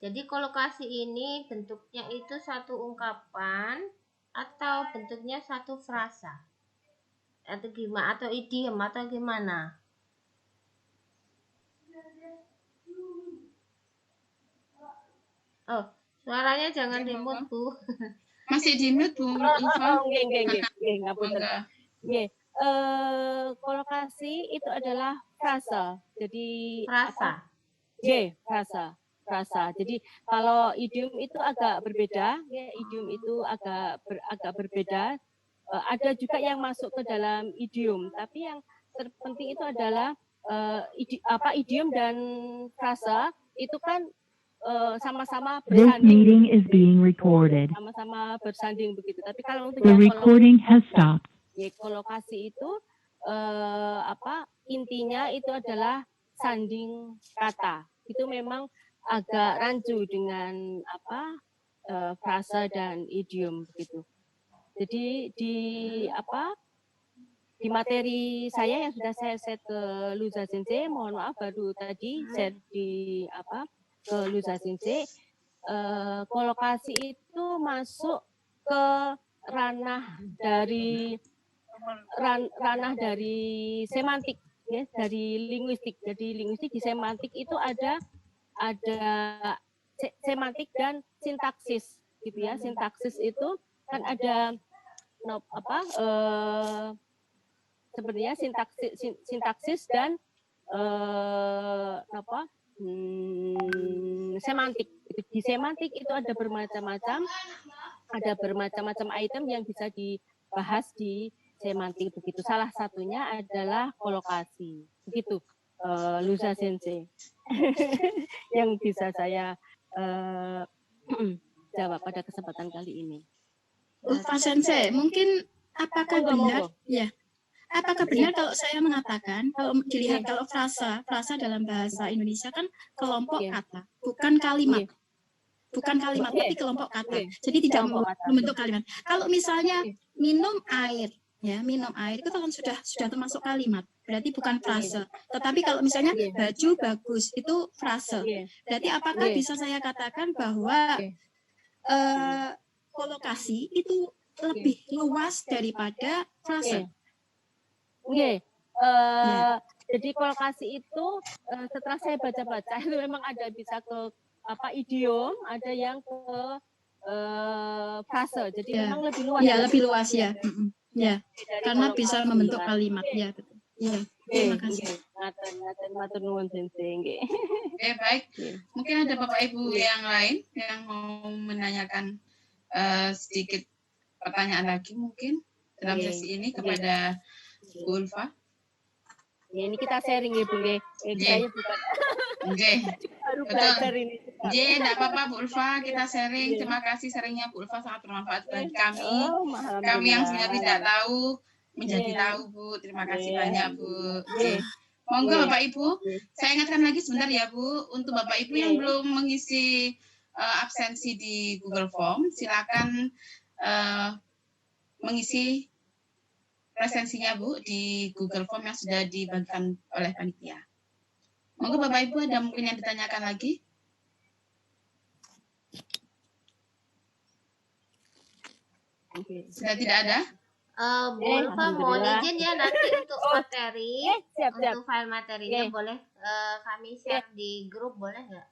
Jadi kolokasi ini bentuknya itu satu ungkapan atau bentuknya satu frasa? Atau gimana? Atau idiom atau gimana? Oh, suaranya jangan
Oke,
dimut Bu.
Masih di mute Bu Ulfa.
Nggih, ngapunten.
Monggo.
Nggih. Kolokasi itu adalah frasa. Jadi
Frasa.
frasa. Jadi kalau idiom itu agak berbeda, ya, idiom itu agak berbeda. Ada juga yang masuk ke dalam idiom, tapi yang terpenting itu adalah idiom dan frasa itu kan sama-sama
This meeting is being recorded.
sama-sama bersanding begitu. Tapi kalau untuk
The
yang
recording has stopped.
kolokasi itu intinya itu adalah sanding kata. Itu memang agak rancu dengan frasa dan idiom begitu. Jadi di materi saya yang sudah saya set ke Luza Sensei, mohon maaf baru tadi set di ke Luza Sensei, kolokasi itu masuk ke ranah dari semantik, ya, dari linguistik. Jadi linguistik di semantik itu ada semantik dan sintaksis, gitu ya. Sintaksis itu kan ada sebenarnya sintaksis dan semantik. Di semantik itu ada bermacam-macam item yang bisa dibahas di semantik begitu. Salah satunya adalah kolokasi. Begitu, Luza Sensei. Yang bisa saya jawab pada kesempatan kali ini.
Ulfa Sensei, mungkin apakah benar? Ya. Apakah benar kalau saya mengatakan kalau dilihat kalau frasa dalam bahasa Indonesia kan kelompok kata, bukan kalimat. Bukan kalimat, tapi kelompok kata. Jadi tidak membentuk kalimat. Kalau misalnya minum air, ya, minum air itu kan sudah termasuk kalimat. Berarti bukan frase. Tetapi kalau misalnya baju bagus itu frase. Berarti apakah bisa saya katakan bahwa kolokasi itu lebih luas daripada frase?
Nggih.
Ya.
Jadi kolokasi itu setelah saya baca-baca itu memang ada bisa ke idiom, ada yang ke frase. Jadi
Ya.
memang lebih luas.
Ya, lebih luas ya. Ya,
Dari
karena
kolokasi,
bisa membentuk
Mas.
kalimat. Ya, betul. Ya, terima kasih.
Matur nuwun Sensei, nggih.
Oke, baik. Mungkin ada Bapak Ibu yang lain yang mau menanyakan sedikit pertanyaan lagi mungkin dalam sesi ini kepada Bu Ulfa.
Ya, ini kita sharing ya, Bu. Saya bukan baru belajar ini.
Tidak apa-apa Bu Ulfa, kita sharing. Terima kasih sharingnya Bu Ulfa, sangat bermanfaat bagi kami. Kami yang sebenarnya tidak tahu menjadi tahu Bu. Terima kasih banyak Bu. Monggo Bapak Ibu, saya ingatkan lagi sebentar ya Bu, untuk Bapak Ibu yang belum mengisi absensi di Google Form, silakan mengisi presensinya Bu di Google Form yang sudah dibagikan oleh panitia. Monggo Bapak Ibu, ada mungkin yang ditanyakan lagi? Sudah tidak ada?
Bu Ulfa mohon izin ya nanti untuk materi,
siap.
untuk file materinya boleh kami share di grup, boleh nggak?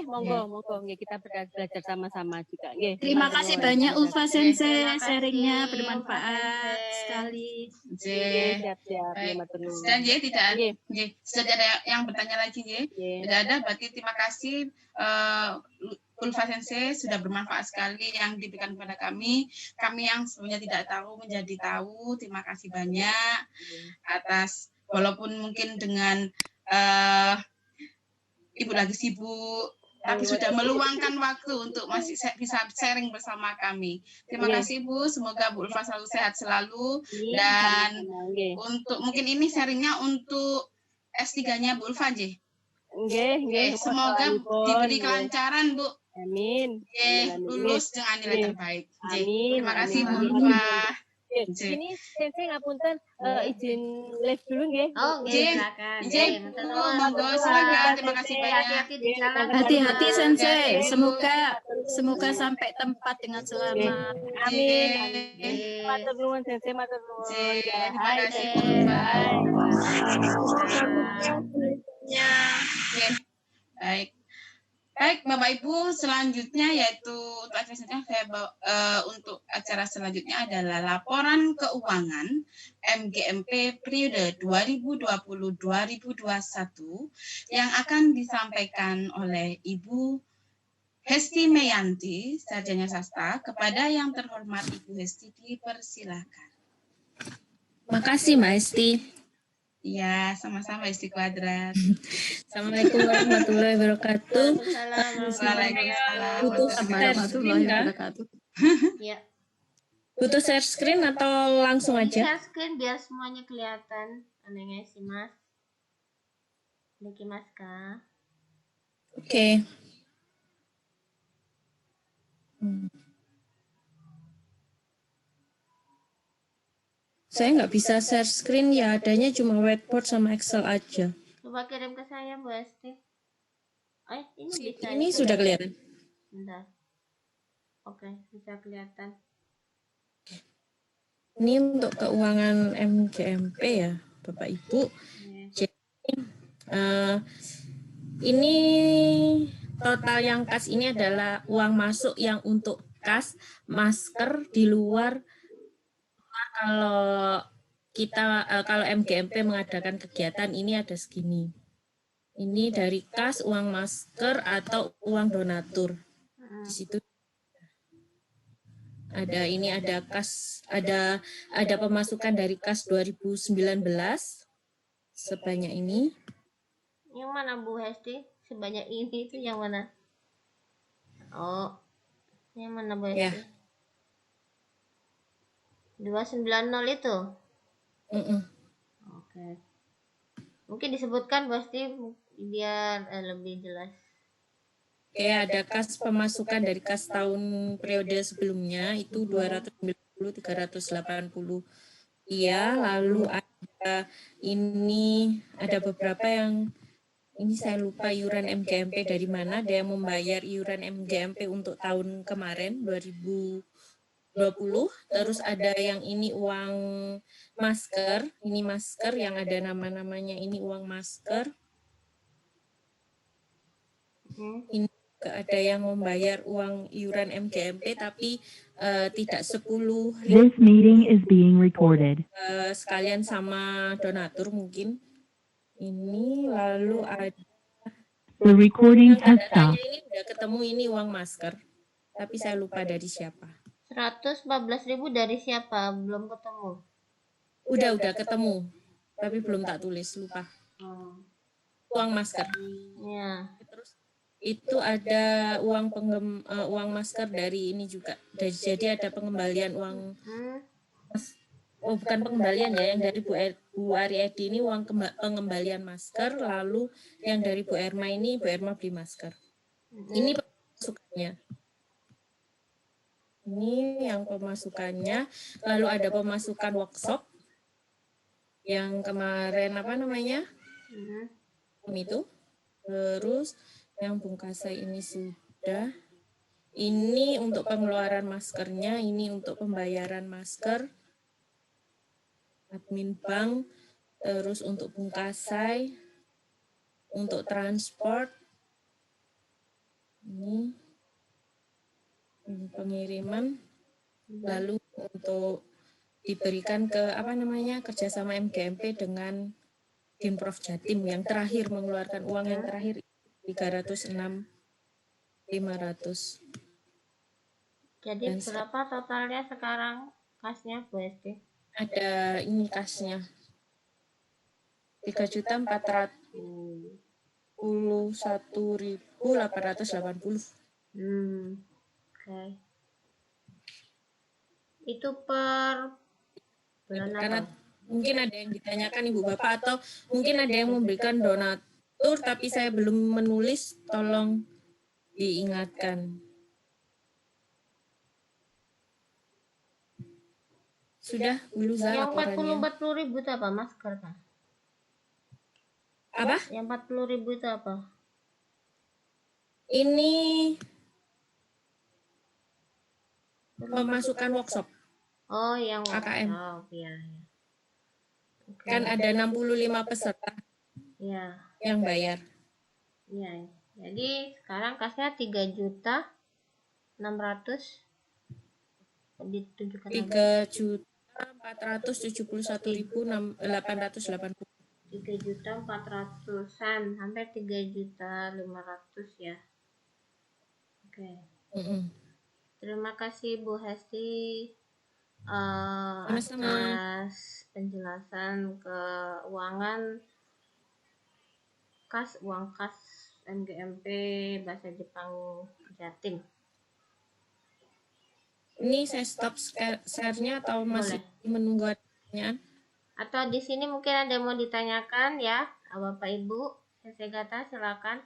Monggo, nggih kita belajar sama-sama juga.
Terima kasih banyak Ulfa Sensei, sharingnya bermanfaat sekali.
Siap. Dan tidak ada yang bertanya lagi tidak ada, berarti terima kasih Ulfa Sensei sudah bermanfaat sekali yang diberikan kepada kami. Kami yang sebenarnya tidak tahu menjadi tahu. Terima kasih banyak atas, walaupun mungkin dengan Ibu lagi sibuk, tapi sudah meluangkan waktu untuk masih bisa sharing bersama kami. Terima kasih Bu, semoga Bu Ulfa selalu sehat selalu. Dan untuk mungkin ini sharingnya untuk S3-nya Bu Ulfa, semoga diberi kelancaran Bu.
Amin.
Lulus dengan nilai terbaik.
Amin.
Terima kasih Bu Ulfa.
Ini Sensei ngapunten izin live dulu nggih.
Oh, nggih, silakan.
Monggo silakan. Terima kasih banyak.
Hati-hati di jalan.
Hati-hati Sensei. Semoga sampai tempat dengan selamat.
Amin. Matur nuwun Sensei, matur nuwun.
Terima kasih Bu Ulfa. Baik Bapak Ibu, selanjutnya yaitu untuk acara selanjutnya untuk acara selanjutnya adalah laporan keuangan MGMP periode 2020-2021 yang akan disampaikan oleh Ibu Hesti Meyanti, Sarjana Sastra. Kepada yang terhormat Ibu Hesti dipersilakan.
Makasih Mbak Hesti.
Iya, sama-sama Hesti Kuadrat.
Assalamualaikum warahmatullahi wabarakatuh.
Waalaikumsalam
Warahmatullahi wabarakatuh.
Ya.
Butuh share screen atau langsung aja?
Share screen biar semuanya kelihatan. Anehnya sih Mas. Niki Mas Kak.
Oke. Saya nggak bisa share screen ya, adanya cuma whiteboard sama Excel aja.
Coba kirim ke saya Bu Esti. Ini bisa.
Ini sudah kelihatan.
Bentar. Oke, bisa kelihatan.
Ini untuk keuangan MGMP ya, Bapak Ibu. Jadi ini total yang kas ini adalah uang masuk yang untuk kas, masker di luar. Kalau MGMP mengadakan kegiatan ini ada segini. Ini dari kas, uang masker atau uang donatur. Di situ ada kas, ada pemasukan dari kas 2019 sebanyak ini.
Yang mana Bu Hesti? Sebanyak ini itu yang mana? Oh, yang mana Bu Hesti? Ya. 290 itu? Oke. Mungkin disebutkan pasti biar lebih jelas.
Oke, ada kas pemasukan dari kas tahun periode sebelumnya itu 290, 380. Iya, lalu ada beberapa yang ini saya lupa iuran MGMP dari mana, ada yang membayar iuran MGMP untuk tahun kemarin 2020 20, terus ada yang ini uang masker, ini masker yang ada nama-namanya, ini uang masker. Ini juga ada yang membayar uang iuran MGMP tapi tidak 10.000
This meeting is being recorded.
sekalian sama donatur mungkin. Ini lalu ada
The recording
yang
has
tanda tanya
stopped.
ini udah ketemu, ini uang masker. Tapi saya lupa dari siapa.
114.000 dari siapa? Belum ketemu.
Udah ketemu. Tapi belum tak tulis, lupa. Uang masker.
Ya.
Terus itu ada uang masker dari ini juga. Jadi ada pengembalian uang. Oh, bukan pengembalian ya, yang dari Bu Ari Edi ini uang pengembalian masker, lalu yang dari Bu Erma ini, Bu Erma beli masker. Ini pemasukannya. Ini yang pemasukannya, lalu ada pemasukan workshop yang kemarin apa namanya? Itu. Terus yang bungkasai ini sudah. Ini untuk pengeluaran maskernya, ini untuk pembayaran masker. Admin bank, terus untuk bungkasai, untuk transport, ini pengiriman, lalu untuk diberikan ke apa namanya kerjasama MGMP dengan Dinprov Jatim yang terakhir mengeluarkan uang yang terakhir 306.500.
Jadi
Dan
berapa totalnya sekarang kasnya Bu Esti?
ada ini kasnya 3.441.880.
Oke. Itu per bulan
Karena
apa?
mungkin ada yang ditanyakan Ibu Bapak atau mungkin ada yang memberikan donatur tapi saya belum menulis, tolong diingatkan. Sudah dulu
Yang
laporannya.
40.000 itu apa? Masker kan?
Apa?
Yang 40.000 itu apa?
Ini pemasukan workshop.
Oh, yang
AKM.
Oh, ya. Okay.
Kan ada 65 peserta
Ya.
yang bayar.
Ya. Jadi sekarang kasnya 3.600.000 ditunjukkan
3.471.880.
3.400.000-an sampai 3.500.000 ya. Oke. Terima kasih Bu Hesti atas penjelasan keuangan uang kas MGMP Bahasa Jepang Jatim.
Ini saya stop share-nya atau masih menunggu pertanyaan? Atau
di sini mungkin ada yang mau ditanyakan ya, Bapak Ibu. Saya kata silakan.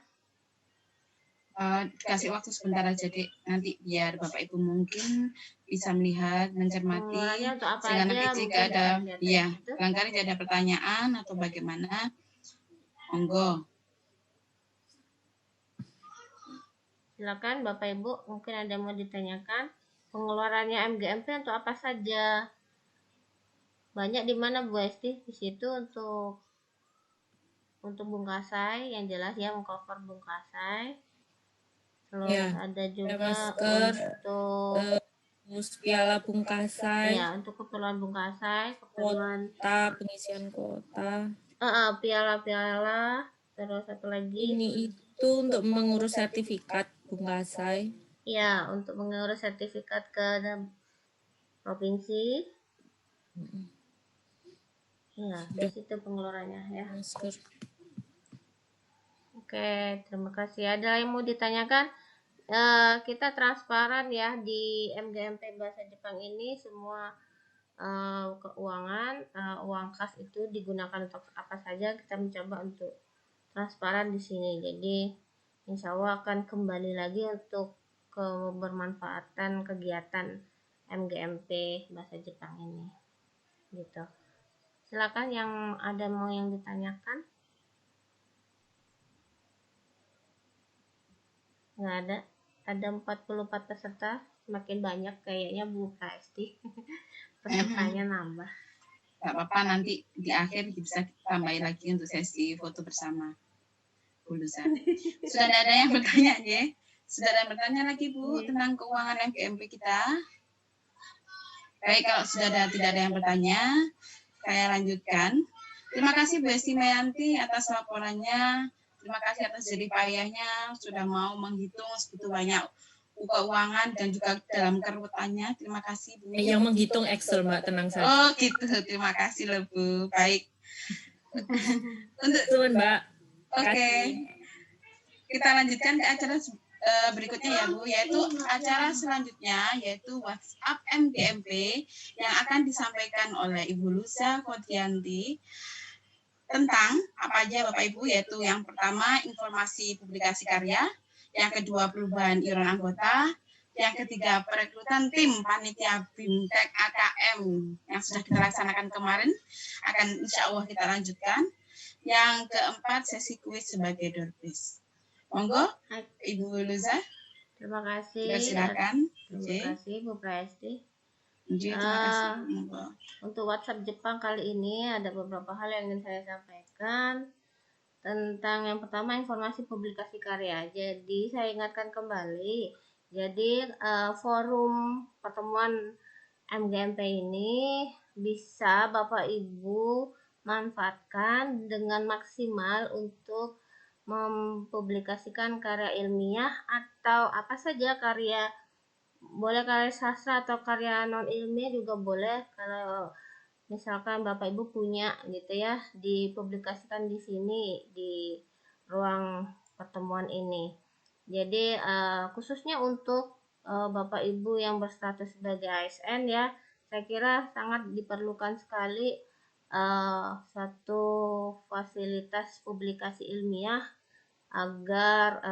Kasih waktu sebentar aja Dek, nanti biar Bapak Ibu mungkin bisa melihat, mencermati, sehingga nanti jika ada barangkali ada pertanyaan atau bagaimana, monggo.
Silakan Bapak Ibu, mungkin ada yang mau ditanyakan. Pengeluarannya MGMP untuk apa saja? Banyak di mana Bu Esti? Di situ untuk bungkasai, yang jelas ya mengcover bungkasai. Terus ada juga
masker,
untuk
piala bungkasai.
Ya, untuk keperluan bungkasai, keperluan
pengisian kuota.
Piala-piala, terus satu lagi.
Ini itu untuk mengurus sertifikat bungkasai.
Ya, untuk mengurus sertifikat ke provinsi. Ya, di situ pengeluarannya ya.
Masker.
Oke, terima kasih. Ada yang mau ditanyakan? Kita transparan ya di MGMP Bahasa Jepang ini semua keuangan, uang kas itu digunakan untuk apa saja. Kita mencoba untuk transparan di sini. Jadi insya Allah akan kembali lagi untuk kebermanfaatan kegiatan MGMP Bahasa Jepang ini. Gitu. Silakan yang ada mau yang ditanyakan. Nggak ada. Ada 44 peserta. semakin banyak kayaknya Bu Presti pesertanya nambah.
Gak apa-apa, nanti di akhir bisa tambahin lagi untuk sesi foto bersama Bu Luza. Sudah ada yang bertanya ya? Sudah ada yang bertanya lagi Bu tentang keuangan MGMP kita? Baik, kalau sudah tidak ada yang bertanya, saya lanjutkan. Terima kasih Bu Esti Mayanti atas laporannya. Terima kasih atas jerih payahnya sudah mau menghitung segitu banyak keuangan dan juga dalam keruwetannya. Terima kasih Bu.
Yang menghitung Excel Mbak, tenang saja.
Oh gitu, terima kasih loh Bu. Baik. Untuk
Tuan Mbak.
Oke. Kita lanjutkan ke acara berikutnya ya Bu, yaitu acara selanjutnya yaitu WhatsApp MGMP yang akan disampaikan oleh Ibu Luza Kodrianti tentang apa aja Bapak Ibu, yaitu yang pertama informasi publikasi karya, yang kedua perubahan iuran anggota, yang ketiga perekrutan tim panitia BIMTEK AKM yang sudah kita laksanakan kemarin akan insya Allah kita lanjutkan, yang keempat sesi kuis sebagai door prize. Monggo Ibu Luza.
Terima kasih.
Silakan.
Terima kasih Bu Presti.
Terima kasih. Monggo.
Untuk WhatsApp Jepang kali ini ada beberapa hal yang ingin saya sampaikan tentang yang pertama informasi publikasi karya. Jadi saya ingatkan kembali. Jadi forum pertemuan MGMP ini bisa Bapak Ibu manfaatkan dengan maksimal untuk mempublikasikan karya ilmiah atau apa saja karya, boleh karya sastra atau karya non ilmiah juga boleh. Kalau misalkan Bapak Ibu punya gitu ya, dipublikasikan di sini di ruang pertemuan ini. Jadi khususnya untuk Bapak Ibu yang berstatus sebagai ASN ya, saya kira sangat diperlukan sekali satu fasilitas publikasi ilmiah agar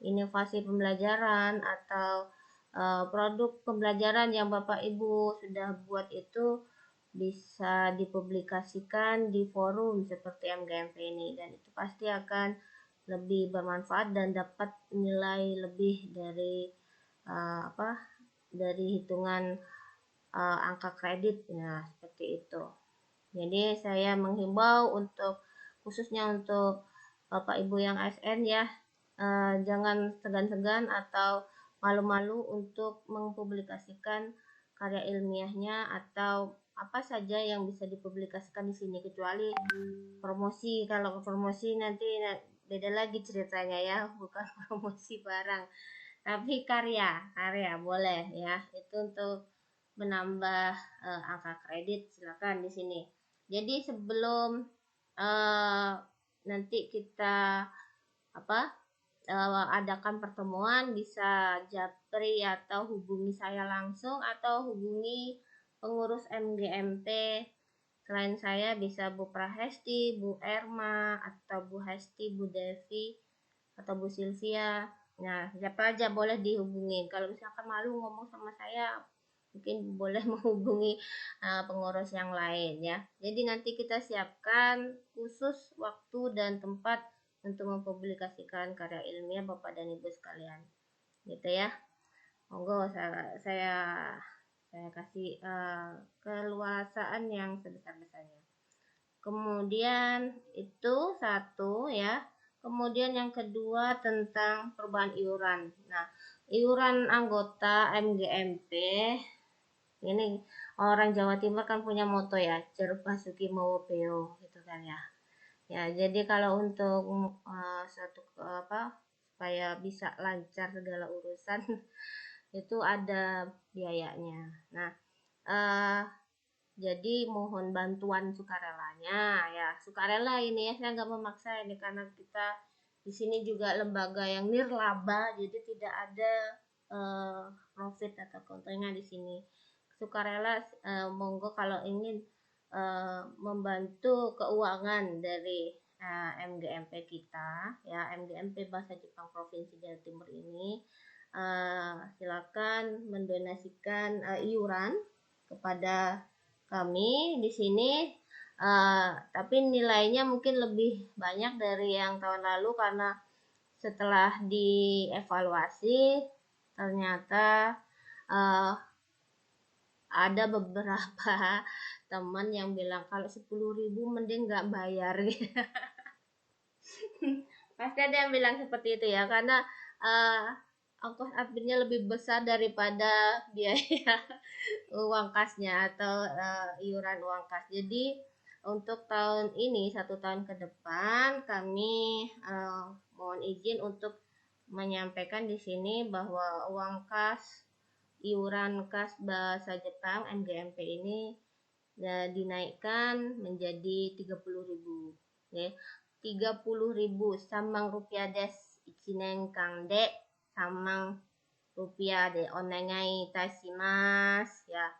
inovasi pembelajaran atau produk pembelajaran yang Bapak Ibu sudah buat itu bisa dipublikasikan di forum seperti MGMP ini, dan itu pasti akan lebih bermanfaat dan dapat nilai lebih dari dari hitungan angka kredit, nah seperti itu. Jadi saya menghimbau untuk khususnya untuk Bapak Ibu yang ASN ya, jangan segan-segan atau malu-malu untuk mempublikasikan karya ilmiahnya atau apa saja yang bisa dipublikasikan di sini, kecuali promosi. Kalau promosi nanti beda lagi ceritanya ya, bukan promosi barang, tapi karya boleh ya, itu untuk menambah angka kredit silakan di sini. Jadi sebelum nanti kita adakan pertemuan, bisa japri atau hubungi saya langsung atau hubungi pengurus MGMP. Selain saya bisa Bu Prahesti, Bu Erma, atau Bu Hesti, Bu Devi, atau Bu Sylvia. Nah, siapa aja boleh dihubungin. Kalau misalkan malu ngomong sama saya, mungkin boleh menghubungi pengurus yang lain ya. Jadi nanti kita siapkan khusus waktu dan tempat untuk mempublikasikan karya ilmiah Bapak dan Ibu sekalian, gitu ya. Monggo saya kasih keleluasaan yang sebesar-besarnya. Kemudian itu satu ya. Kemudian yang kedua tentang perubahan iuran. Nah, iuran anggota MGMP ini, orang Jawa Timur kan punya moto ya, Jeruk Basuki Mawa Beo gitu kan ya. Ya, jadi kalau untuk supaya bisa lancar segala urusan itu ada biayanya. Nah, jadi mohon bantuan sukarelanya ya. Sukarela ini ya, saya nggak memaksa ini karena kita di sini juga lembaga yang nirlaba, jadi tidak ada profit atau keuntungan di sini. Sukarela monggo kalau ingin membantu keuangan dari MGMP kita ya, MGMP Bahasa Jepang Provinsi Jawa Timur ini, silakan mendonasikan iuran kepada kami di sini, tapi nilainya mungkin lebih banyak dari yang tahun lalu karena setelah dievaluasi ternyata eh, ada beberapa teman yang bilang kalau 10.000 mending nggak bayar. Pasti ada yang bilang seperti itu ya, karena ongkos adminnya lebih besar daripada biaya uang kasnya atau iuran uang kas. Jadi untuk tahun ini, 1 tahun ke depan, kami mohon izin untuk menyampaikan di sini bahwa uang kas, iuran kas bahasa Jepang MGMP ini dinaikkan menjadi 30.000. Ya. 30.000 samang rupiah des ichinen kan de samang rupiah de onegai itasimasu ya.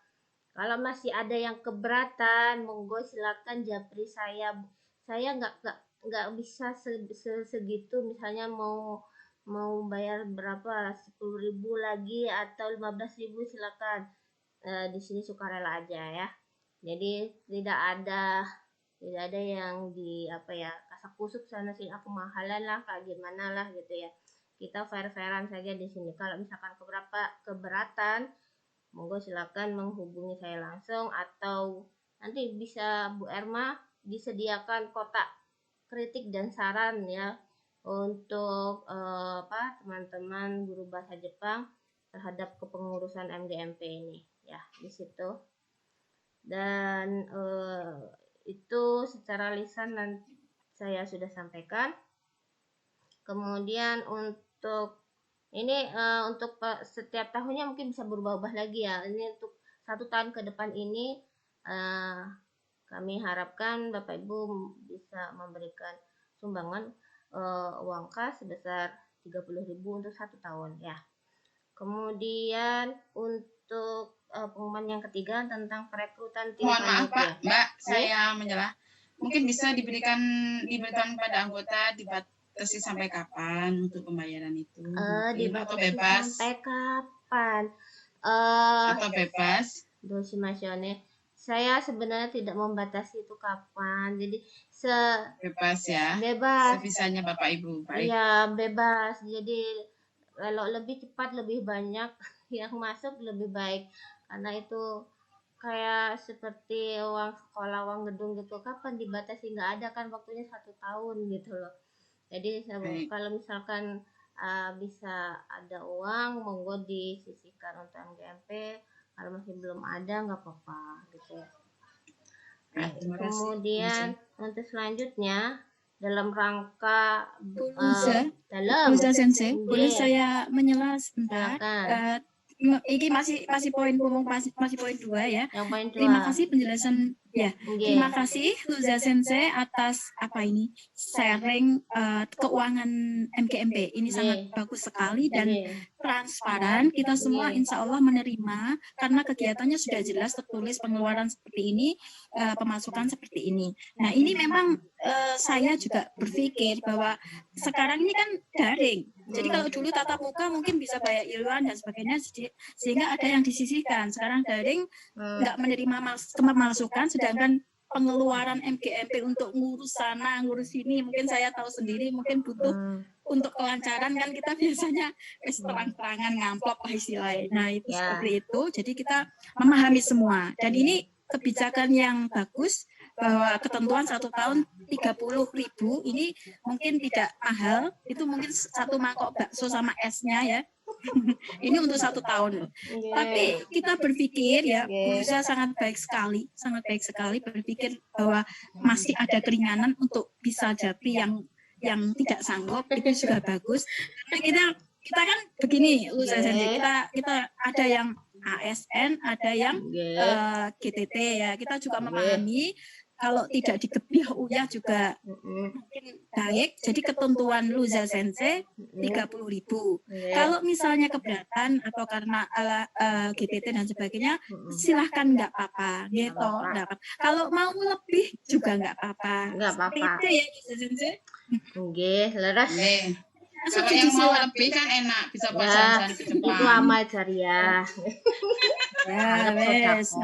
Kalau masih ada yang keberatan, monggo silakan japri saya. Saya nggak bisa segitu, misalnya mau bayar berapa, 10.000 lagi atau 15.000, silakan. Di sini sukarela aja ya. Jadi tidak ada yang di kasak kusuk sana sini, aku mahalan lah, kayak gimana lah gitu ya. Kita fair-fairan saja di sini. Kalau misalkan keberatan, monggo silakan menghubungi saya langsung, atau nanti bisa Bu Erma disediakan kotak kritik dan saran ya untuk teman-teman guru bahasa Jepang terhadap kepengurusan MGMP ini ya di situ. Dan itu secara lisan saya sudah sampaikan. Kemudian untuk ini untuk setiap tahunnya mungkin bisa berubah-ubah lagi ya. Ini untuk 1 tahun ke depan ini kami harapkan Bapak Ibu bisa memberikan sumbangan uang kas sebesar 30.000 untuk 1 tahun ya. Kemudian untuk pengumuman yang ketiga tentang perekrutan tim
Mohon maaf
panitia.
Pak, Mbak, saya menjelah. Mungkin bisa diberitahu pada anggota dibatasi sampai kapan untuk pembayaran itu? Atau bebas?
Sampai kapan?
Atau bebas?
Dosimasione. Saya sebenarnya tidak membatasi itu kapan. Jadi
bebas ya.
Bebas.
Sebisanya Bapak Ibu. Baik.
Iya, bebas. Jadi kalau lebih cepat, lebih banyak yang masuk lebih baik. Karena itu kayak seperti uang sekolah, uang gedung gitu, kapan dibatasi, nggak ada kan, waktunya 1 tahun gitu loh. Jadi kalau misalkan bisa ada uang, monggo disisihkan untuk MGMP. Kalau masih belum ada, nggak apa-apa gitu. Kemudian untuk selanjutnya dalam rangka
Luza Sensei, boleh saya menyela sebentar? Ini masih poin masih poin 2 ya.
Yang poin 2.
Terima kasih penjelasan ya. Terima kasih Luza Sensei atas sharing keuangan MGMP. Ini sangat bagus sekali dan transparan. Kita semua insya Allah menerima karena kegiatannya sudah jelas tertulis, pengeluaran seperti ini, pemasukan seperti ini. Nah ini memang saya juga berpikir bahwa sekarang ini kan daring. Jadi kalau dulu tatap muka mungkin bisa bayar iuran dan sebagainya, sehingga ada yang disisihkan. Sekarang daring nggak menerima masukan, sedangkan pengeluaran MGMP untuk ngurus sana, ngurus sini, mungkin saya tahu sendiri, mungkin butuh untuk kelancaran kan kita biasanya terang-terangan ngamplop lah istilahnya. Nah itu seperti itu, jadi kita memahami semua. Dan ini kebijakan yang bagus bahwa ketentuan 1 tahun 30.000 ini mungkin tidak mahal, itu mungkin 1 mangkok bakso sama esnya ya. Ini untuk 1 tahun. Tapi kita berpikir ya, berusaha sangat baik sekali berpikir bahwa masih ada keringanan untuk bisa japri yang tidak sanggup, itu juga bagus. Nah, kita kan begini, kita ada yang ASN, ada yang GTT ya. Kita juga memahami kalau tidak digebyah uyah juga mungkin baik. Jadi ketentuan Luza Sensei 30.000. Kalau misalnya keberatan atau karena GTT dan sebagainya, silahkan nggak apa-apa gitu. Kalau mau lebih juga nggak apa-apa.
Nggak apa-apa.
Itu ya Luza Sensei.
Oke, leres.
Kalau yang mau lebih kan enak, bisa buat jalan-jalan ke Jepang.
Itu amal jariah.
Ya, wes.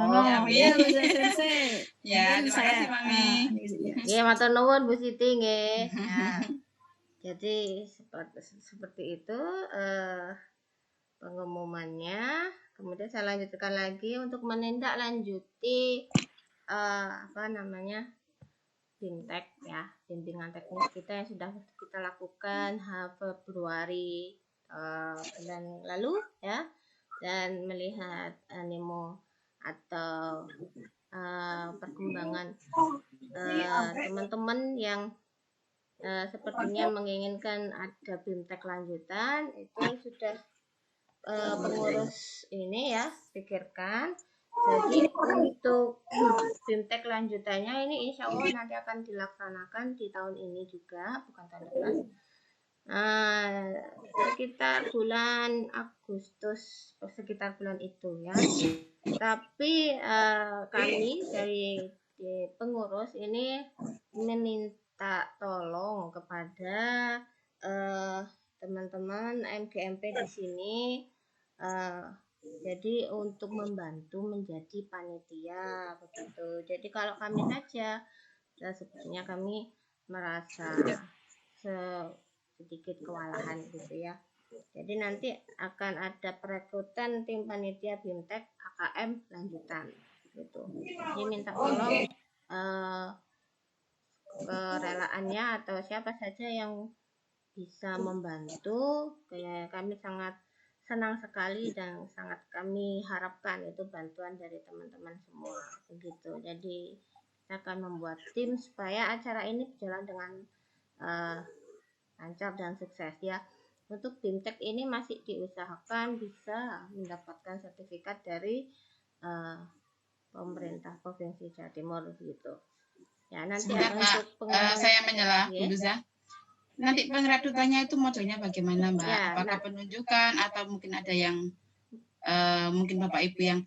Ya, Luza Sensei.
Ya, terima kasih Mami.
Ya, matur nuwun Bu Siti nggih. Jadi seperti itu pengumumannya. Kemudian saya lanjutkan lagi untuk menindaklanjuti BIMTEK ya, bimbingan teknis kita yang sudah kita lakukan Februari bulan lalu ya, dan melihat animo atau perkembangan teman-teman yang sepertinya menginginkan ada BIMTEK lanjutan, itu sudah pengurus ini ya pikirkan. Jadi untuk BIMTEK lanjutannya ini insya Allah nanti akan dilaksanakan di tahun ini juga, bukan tahun depan. Sekitar bulan Agustus, sekitar bulan itu ya. Tapi kami dari pengurus ini meminta tolong kepada teman-teman MGMP di sini, jadi untuk membantu menjadi panitia begitu. Jadi kalau kami saja, sepertinya kami merasa sedikit kewalahan gitu ya. Jadi nanti akan ada perekrutan tim panitia BIMTEK AKM lanjutan gitu. Jadi minta tolong kerelaannya atau siapa saja yang bisa membantu. Kayak kami sangat senang sekali dan sangat kami harapkan itu bantuan dari teman-teman semua begitu. Jadi kita akan membuat tim supaya acara ini berjalan dengan lancar dan sukses ya. Untuk BIMTEK ini masih diusahakan bisa mendapatkan sertifikat dari pemerintah Provinsi Jawa Timur gitu. Ya nanti untuk
saya menyela Bu Luza. Nanti pengerakrutannya itu modelnya bagaimana Mbak? Ya, apakah penunjukan atau mungkin ada yang mungkin Bapak Ibu yang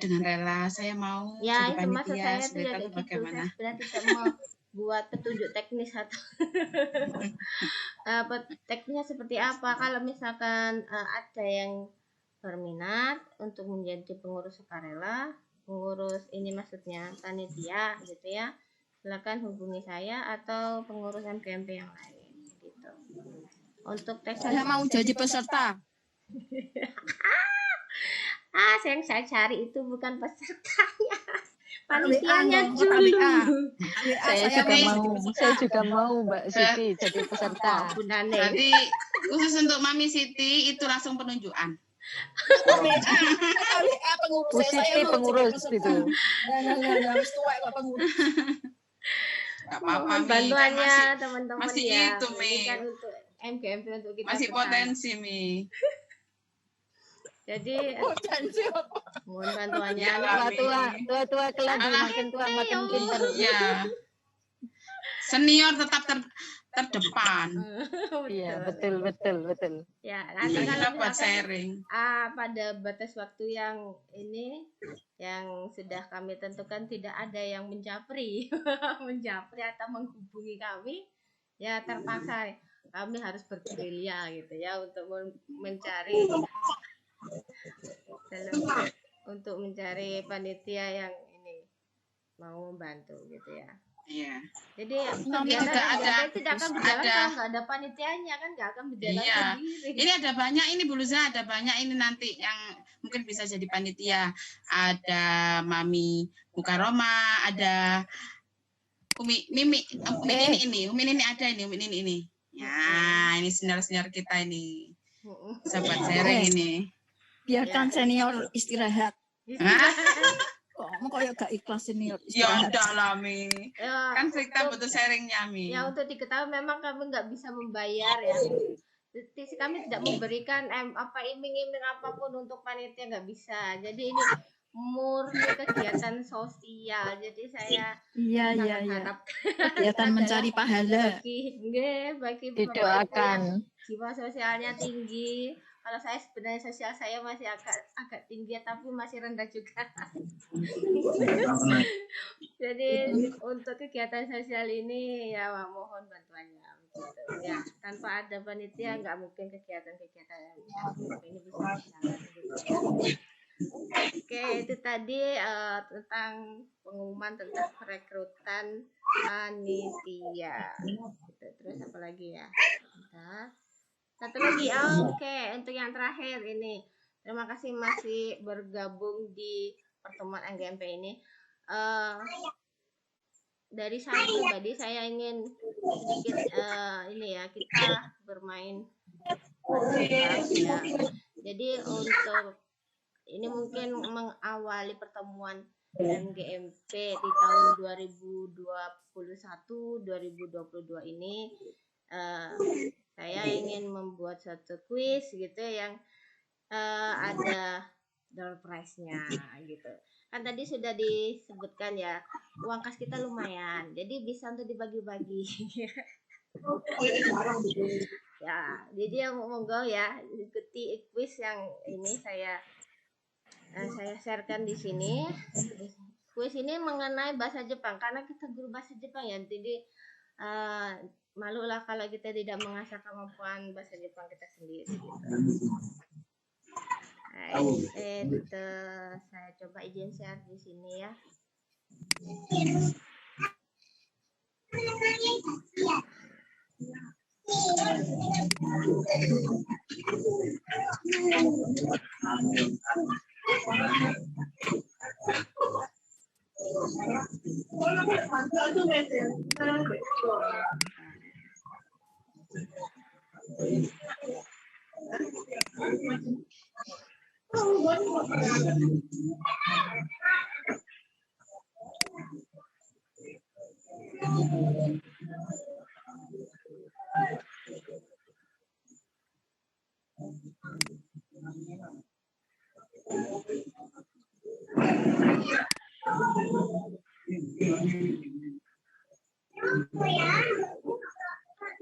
dengan rela saya mau
ya,
jadi panitia atau bagaimana?
Saya sebenarnya tidak mau buat petunjuk teknis atau teknisnya seperti apa. Kalau misalkan ada yang berminat untuk menjadi pengurus sukarela, pengurus ini maksudnya panitia gitu ya, silakan hubungi saya atau pengurus MGMP yang lain gitu. Untuk teknis
saya mau jadi peserta.
Yang saya cari itu bukan pesertanya, panitianya dulu.
Saya juga mau Mbak Siti jadi peserta.
Berarti khusus untuk Mami Siti itu langsung penunjukan.
Bu Siti pengurus gitu.
Mohon bantuannya teman-teman
masih
ya.
Itu Mi.
Kan untuk MGMP untuk kita
masih potensi Mi.
Jadi mohon bantuannya.
Tua keladi makin tua makin pintar.
Ya. Senior tetap terdepan.
Iya, betul.
Ya, nanti kalau
buat sharing.
Pada batas waktu yang ini yang sudah kami tentukan tidak ada yang menjapri atau menghubungi kami, ya terpaksa kami harus bergerilya gitu ya untuk mencari panitia yang ini mau membantu gitu ya.
Iya.
Jadi kegiatan tidak akan berjalan kalau nggak ada panitianya, kan nggak akan berjalan sendiri.
Ini ada banyak ini Bu Luza, ada banyak ini nanti yang mungkin bisa jadi panitia. Ada Mami Mukaroma, ada Umi ini ada ini. Ya, ini senior kita ini. Sahabat sharing ini.
Biarkan senior istirahat. Kok kayak gak ikhlas senior
istirahat? Ya udah lah Mi. Kan kita butuh sharingnya Mi.
Ya untuk diketahui memang kami nggak bisa membayar ya. Kami tidak memberikan iming-iming apapun untuk panitia, nggak bisa. Jadi ini murni kegiatan sosial. Jadi saya harap
kegiatan mencari pahala.
Bagi
didoakan.
Jiwa sosialnya tinggi. Kalau saya sebenarnya sosial saya masih agak tinggi, tapi masih rendah juga. Jadi untuk kegiatan sosial ini ya mohon bantuannya. Gitu. Ya, tanpa ada panitia nggak mungkin kegiatan-kegiatan ini bisa berjalan. Gitu. Oke, itu tadi tentang pengumuman tentang perekrutan panitia. Gitu. Terus apa lagi ya? Satu lagi, oke. untuk yang terakhir ini. Terima kasih masih bergabung di pertemuan MGMP ini. Dari saya pribadi, saya ingin sedikit ini ya, kita bermain ya. Jadi untuk ini mungkin mengawali pertemuan MGMP di tahun 2021-2022 ini, saya ingin membuat satu kuis gitu yang ada door prize-nya gitu. Kan tadi sudah disebutkan ya, uang kas kita lumayan, jadi bisa untuk dibagi-bagi. Ya, jadi yang monggo ya ikuti kuis yang ini saya sharekan di sini. Kuis ini mengenai bahasa Jepang karena kita guru bahasa Jepang ya, jadi malulah kalau kita tidak mengasah kemampuan bahasa Jepang kita sendiri. Gitu. Saya coba izin share di sini ya.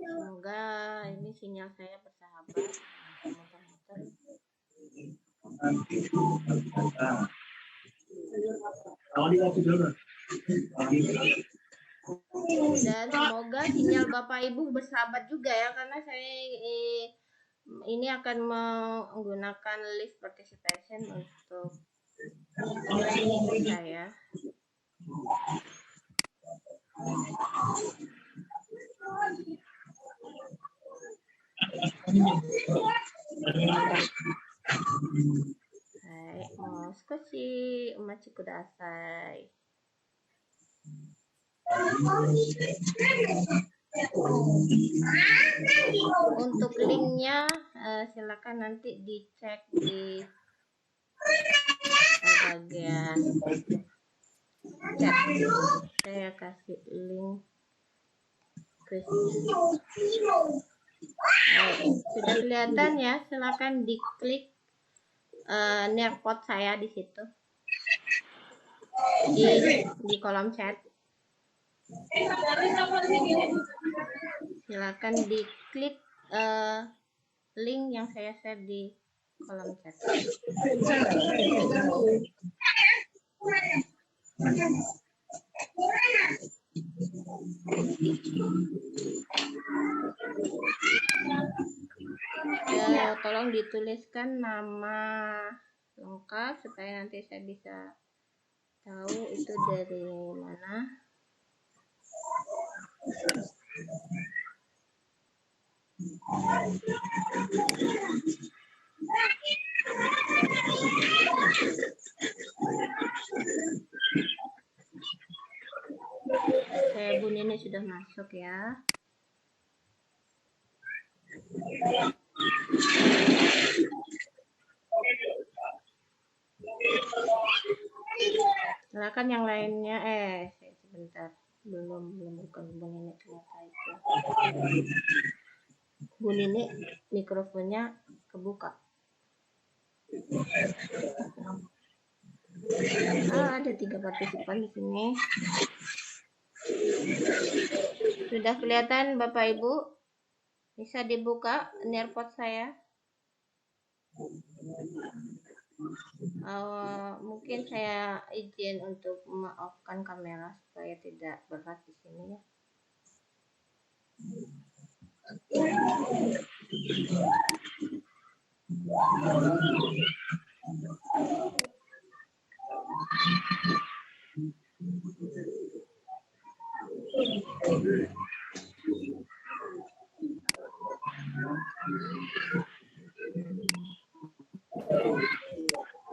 Semoga ini sinyal saya bersahabat. Dan semoga sinyal Bapak Ibu bersahabat juga ya, karena saya ini akan menggunakan live participation untuk saya. Hai, mau skoshi umachi kudasai. Untuk linknya silakan nanti dicek di bagian chat. Saya kasih link kuisnya. Sudah kelihatan ya, silakan diklik nearpod saya di situ di kolom chat. Silakan diklik link yang saya share di kolom chat. Ya, tolong dituliskan nama lengkap supaya nanti saya bisa tahu itu dari mana. Bu Nini sudah masuk ya. Silakan yang lainnya. Sebentar, belum bukan Bu Nini ternyata itu. Bu Nini mikrofonnya kebuka. Ada 3 partisipan di sini. Sudah kelihatan Bapak Ibu? Bisa dibuka nearpod saya? Mungkin saya izin untuk meng-off-kan kamera supaya tidak berat di sini ya.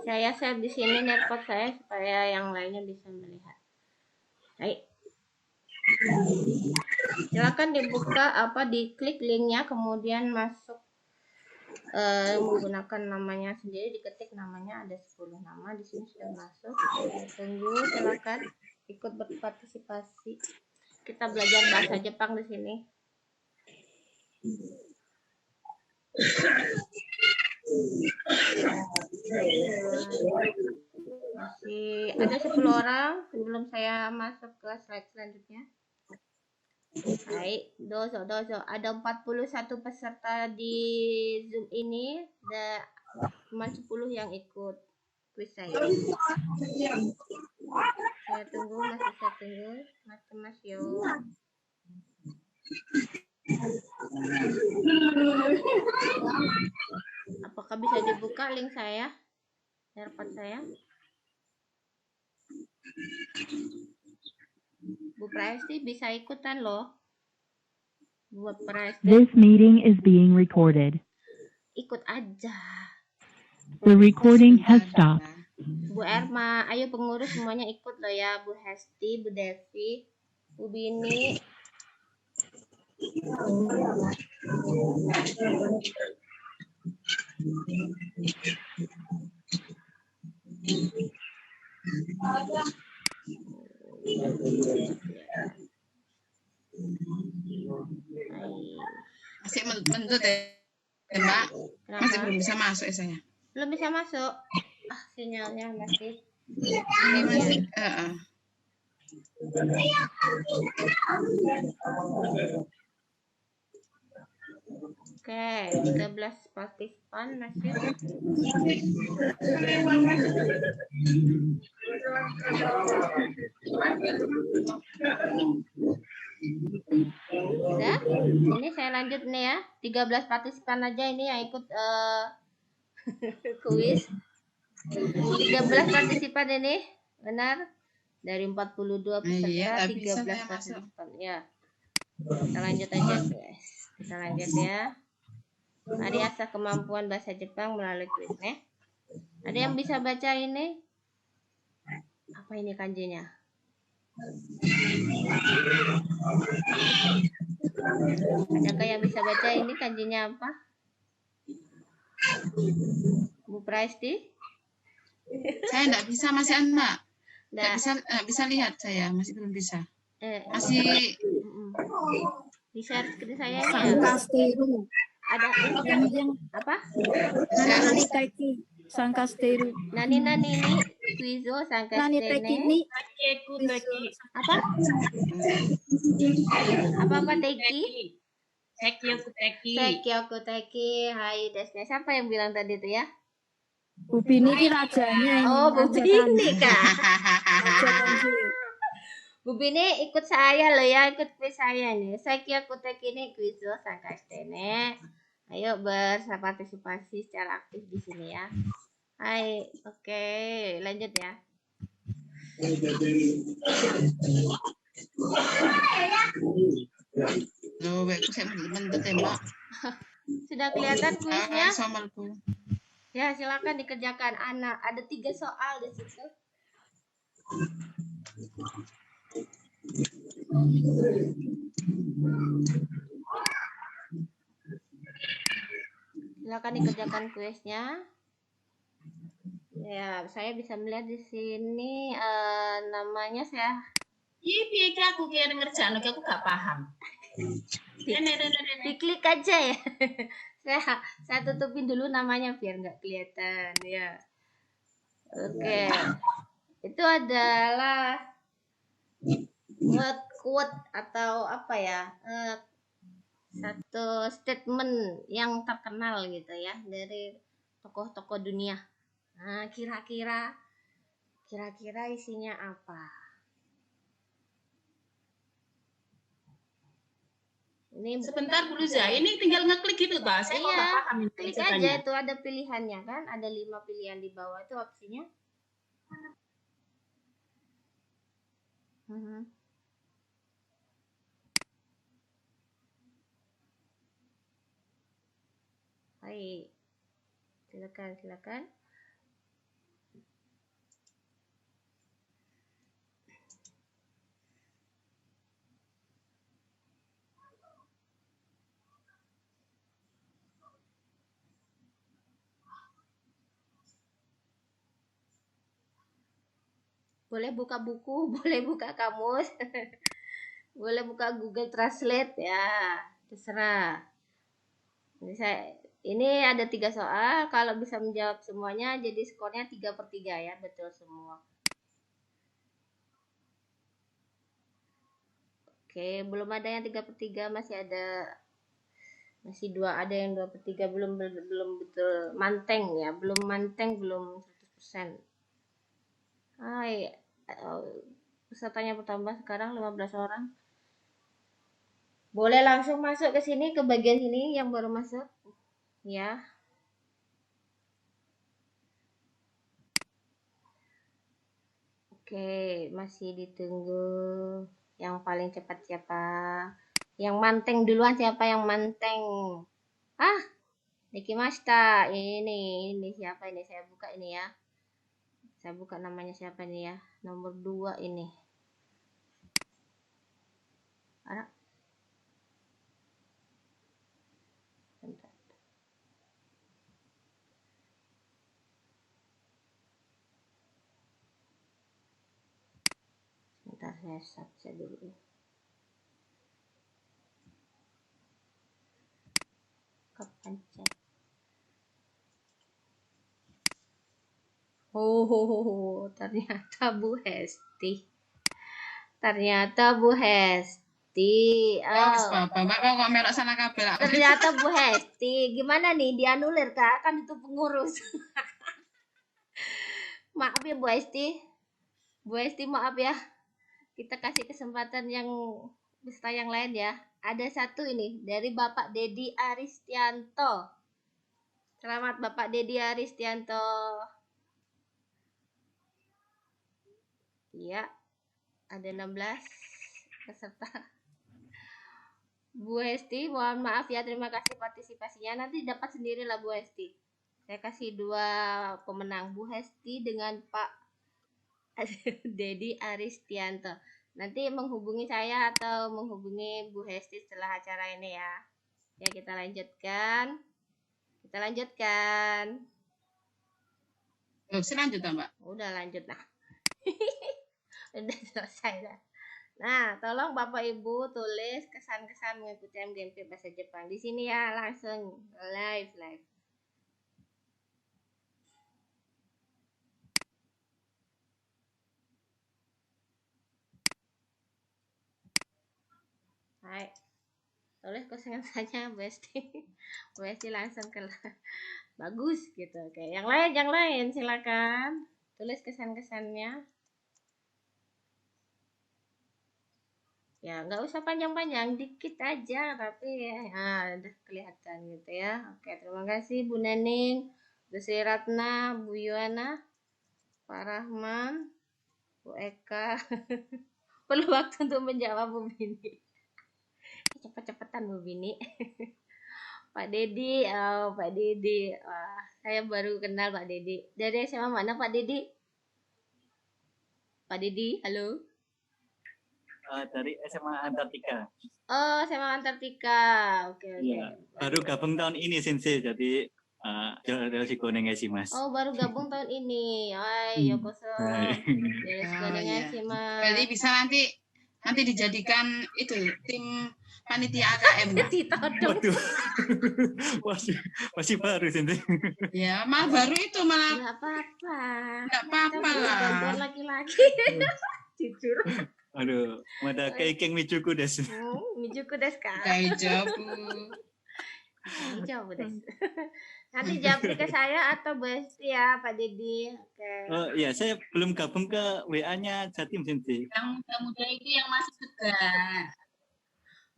Saya share di sini netpot saya supaya yang lainnya bisa melihat. Baik. Silakan dibuka diklik linknya, kemudian masuk menggunakan namanya sendiri, diketik namanya, ada 10 nama di sini sudah masuk. Tunggu, silakan ikut berpartisipasi. Kita belajar bahasa Jepang di sini. Masih ada 10 orang sebelum saya masuk ke slide selanjutnya. Baik, dozo. Ada 41 peserta di Zoom ini, cuma 10 yang ikut kuis saya. Saya tunggu, Mas yo. Apakah bisa dibuka link saya? Dapat saya? Bu Presti bisa ikutan loh. Bu Presti.
This meeting is being recorded.
Ikut aja.
The recording has stopped.
Bu Erma, ayo pengurus semuanya ikut loh ya. Bu Hesti, Bu Devi, Bu Bini.
Masih mentut ya, Mbak. Masih belum bisa masuk ya saya.
Belum bisa masuk. Sinyalnya masih.
Ini masih.
Oke, 13 partisipan masih. Udah, ini saya lanjut nih ya. 13 partisipan aja ini yang ikut kuis. 13 partisipan ini, benar? Dari 42 peserta, 13 partisipan. Ya. Kita lanjut aja, guys. Kita lanjut ya. Mari asah kemampuan bahasa Jepang melalui kuisnya. Ada yang bisa baca ini? Apa ini kanjinya? Adakah yang bisa baca ini kanjinya apa? Bu Presti?
Saya enggak bisa, masih anak. Enggak bisa lihat saya, masih belum bisa. Masih
di share screen saya ya. Ada yang apa?
Sangkasteru.
Nani ini Quizo Sangkastene. Apa? Apa Teki? Sekyoku Teki. Hai Desne. Siapa yang bilang tadi itu ya?
Bu Bini ini rajanya.
Oh, Bu Bini Kak. Bu Bini ikut saya loh ya, ikut kuis saya nih. Sekyoku Teki ini Quizo Sangkastene. Ayo berpartisipasi secara aktif di sini ya. Hai, oke, lanjut ya. Sudah kelihatan kuisnya? Ya, silakan dikerjakan. Anak, ada 3 soal di situ. Silakan dikerjakan kuisnya. Ya, saya bisa melihat di sini namanya saya.
Iya, aku kira ngerjain, aku gak paham.
Diklik aja ya. saya tutupin dulu namanya biar nggak kelihatan ya. Oke. Itu adalah quote atau apa ya? Satu statement yang terkenal gitu ya dari tokoh-tokoh dunia. Nah, kira-kira isinya apa? Ini
sebentar Bu Luza, ini tinggal ngeklik gitu Pak. Saya kok nggak paham ini.
Klik aja itu ada pilihannya kan, ada 5 pilihan di bawah itu opsinya. Baik, silakan. Boleh buka buku, boleh buka kamus, boleh buka Google Translate ya, terserah. Ini ada 3 soal, kalau bisa menjawab semuanya jadi skornya 3/3 ya, betul semua. Oke, belum ada yang 3/3, masih 2, ada yang 2/3 belum betul manteng ya, belum manteng, belum 100%. Hai, pesertanya bertambah sekarang 15 orang. Boleh langsung masuk ke sini, ke bagian sini yang baru masuk ya. Oke, masih ditunggu yang paling cepat siapa? Yang manteng duluan siapa yang manteng? Ah, Niki Masta. Ini siapa ini? Saya buka ini ya. Saya buka namanya siapa nih ya? Nomor 2 ini. Ada. Bentar. Bentar, saya search dulu. Kepencet. Oh, ternyata Bu Hesti. Ternyata Bu Hesti.
Wis
Oh,
Bapak kok melok sana kabel.
ternyata Bu Hesti. Gimana nih, dianulir kak? Kan itu pengurus. Maaf ya Bu Hesti. Bu Hesti maaf ya. Kita kasih kesempatan yang peserta yang lain ya. Ada satu ini dari Bapak Dedi Aristianto. Selamat Bapak Dedi Aristianto. Iya, ada 16 peserta. Bu Hesti, mohon maaf ya, terima kasih partisipasinya. Nanti dapat sendiri lah Bu Hesti. Saya kasih 2 pemenang, Bu Hesti dengan Pak Dedi Aristianto. Nanti menghubungi saya atau menghubungi Bu Hesti setelah acara ini ya. Ya, kita lanjutkan. Kita lanjutkan.
Selanjut Mbak.
Udah lanjut nah. Udah selesai dah. Nah, tolong Bapak Ibu tulis kesan-kesan mengikuti MGMP Bahasa Jepang di sini ya, langsung live. Hai. Tulis kesan saja Bu Esti. Bu Esti langsung ke bagus gitu. Oke, yang lain silakan. Tulis kesan-kesannya. Ya, nggak usah panjang-panjang, dikit aja, tapi ya, udah kelihatan gitu ya. Oke, terima kasih Bu Nening, Bu Sri Ratna, Bu Yuana, Pak Rahman, Bu Eka. Perlu waktu untuk menjawab Bu Bini. Cepet-cepetan Bu Bini. Pak Dedi, Pak Dedi. Wah, saya baru kenal Pak Dedi. Dari SMA mana Pak Dedi? Pak Dedi, halo.
Dari SMA Antartika.
Oh, SMA Antartika. Oke.
Iya, baru gabung tahun ini Sensei, jadi Yoroshiku Mas.
Oh, baru gabung tahun ini. Hai, Yokoso. Yoroshiku Mas.
Berarti bisa nanti dijadikan itu tim panitia AKM.
Waduh. masih baru Sensei.
Ya, malah baru itu malah.
Enggak apa-apa.
Enggak apa-apa lah.
Belajar laki-laki. Jujur.
Aduh, mada kaikeng Mijuku desu.
Mijuku desu ka?
Kaijobu.
Mijuku desu. Nanti japri ke saya atau Bu Esti ya, Pak Dedi. Oke.
Oh iya, saya belum gabung ke WA-nya Jatim Sensei.
Yang muda-muda itu yang masih segar.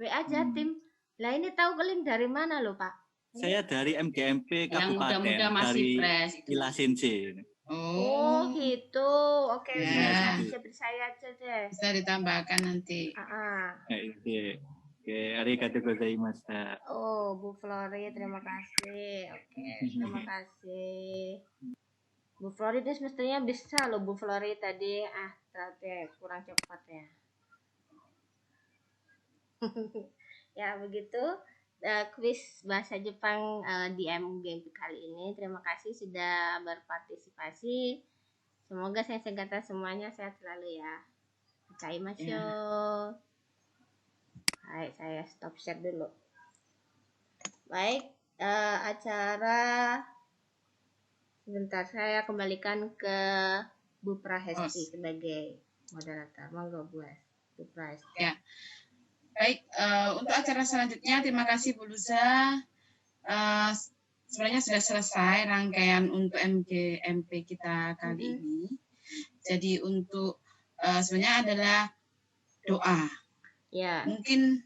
WA Jatim. Lah ini tahu link dari mana loh, Pak?
Saya dari MGMP
Yang
Kabupaten,
muda-muda masih
dari
fresh.
Ila Sensei.
Oh gitu. Oke,
Ya.
bisa saya aja deh.
Bisa ditambahkan nanti.
Oke, arigatou gozaimasu.
Oh, Bu Flori, terima kasih. Oke, terima kasih. Bu Flori itu semestinya bisa loh Bu Flori tadi. Ternyata kurang cepat ya. Ya, begitu. Kuis bahasa Jepang di MGMP kali ini. Terima kasih sudah berpartisipasi. Semoga sensei kata semuanya sehat selalu ya. Kaimasyo. Baik, saya stop share dulu. Baik, acara sebentar saya kembalikan ke Bu Prahesti sebagai moderator. Monggo Bu Prahesti.
Ya. Baik, untuk acara selanjutnya terima kasih Bu Luza. Sebenarnya sudah selesai rangkaian untuk MGMP kita kali ini. Jadi untuk sebenarnya adalah doa.
Ya.
Mungkin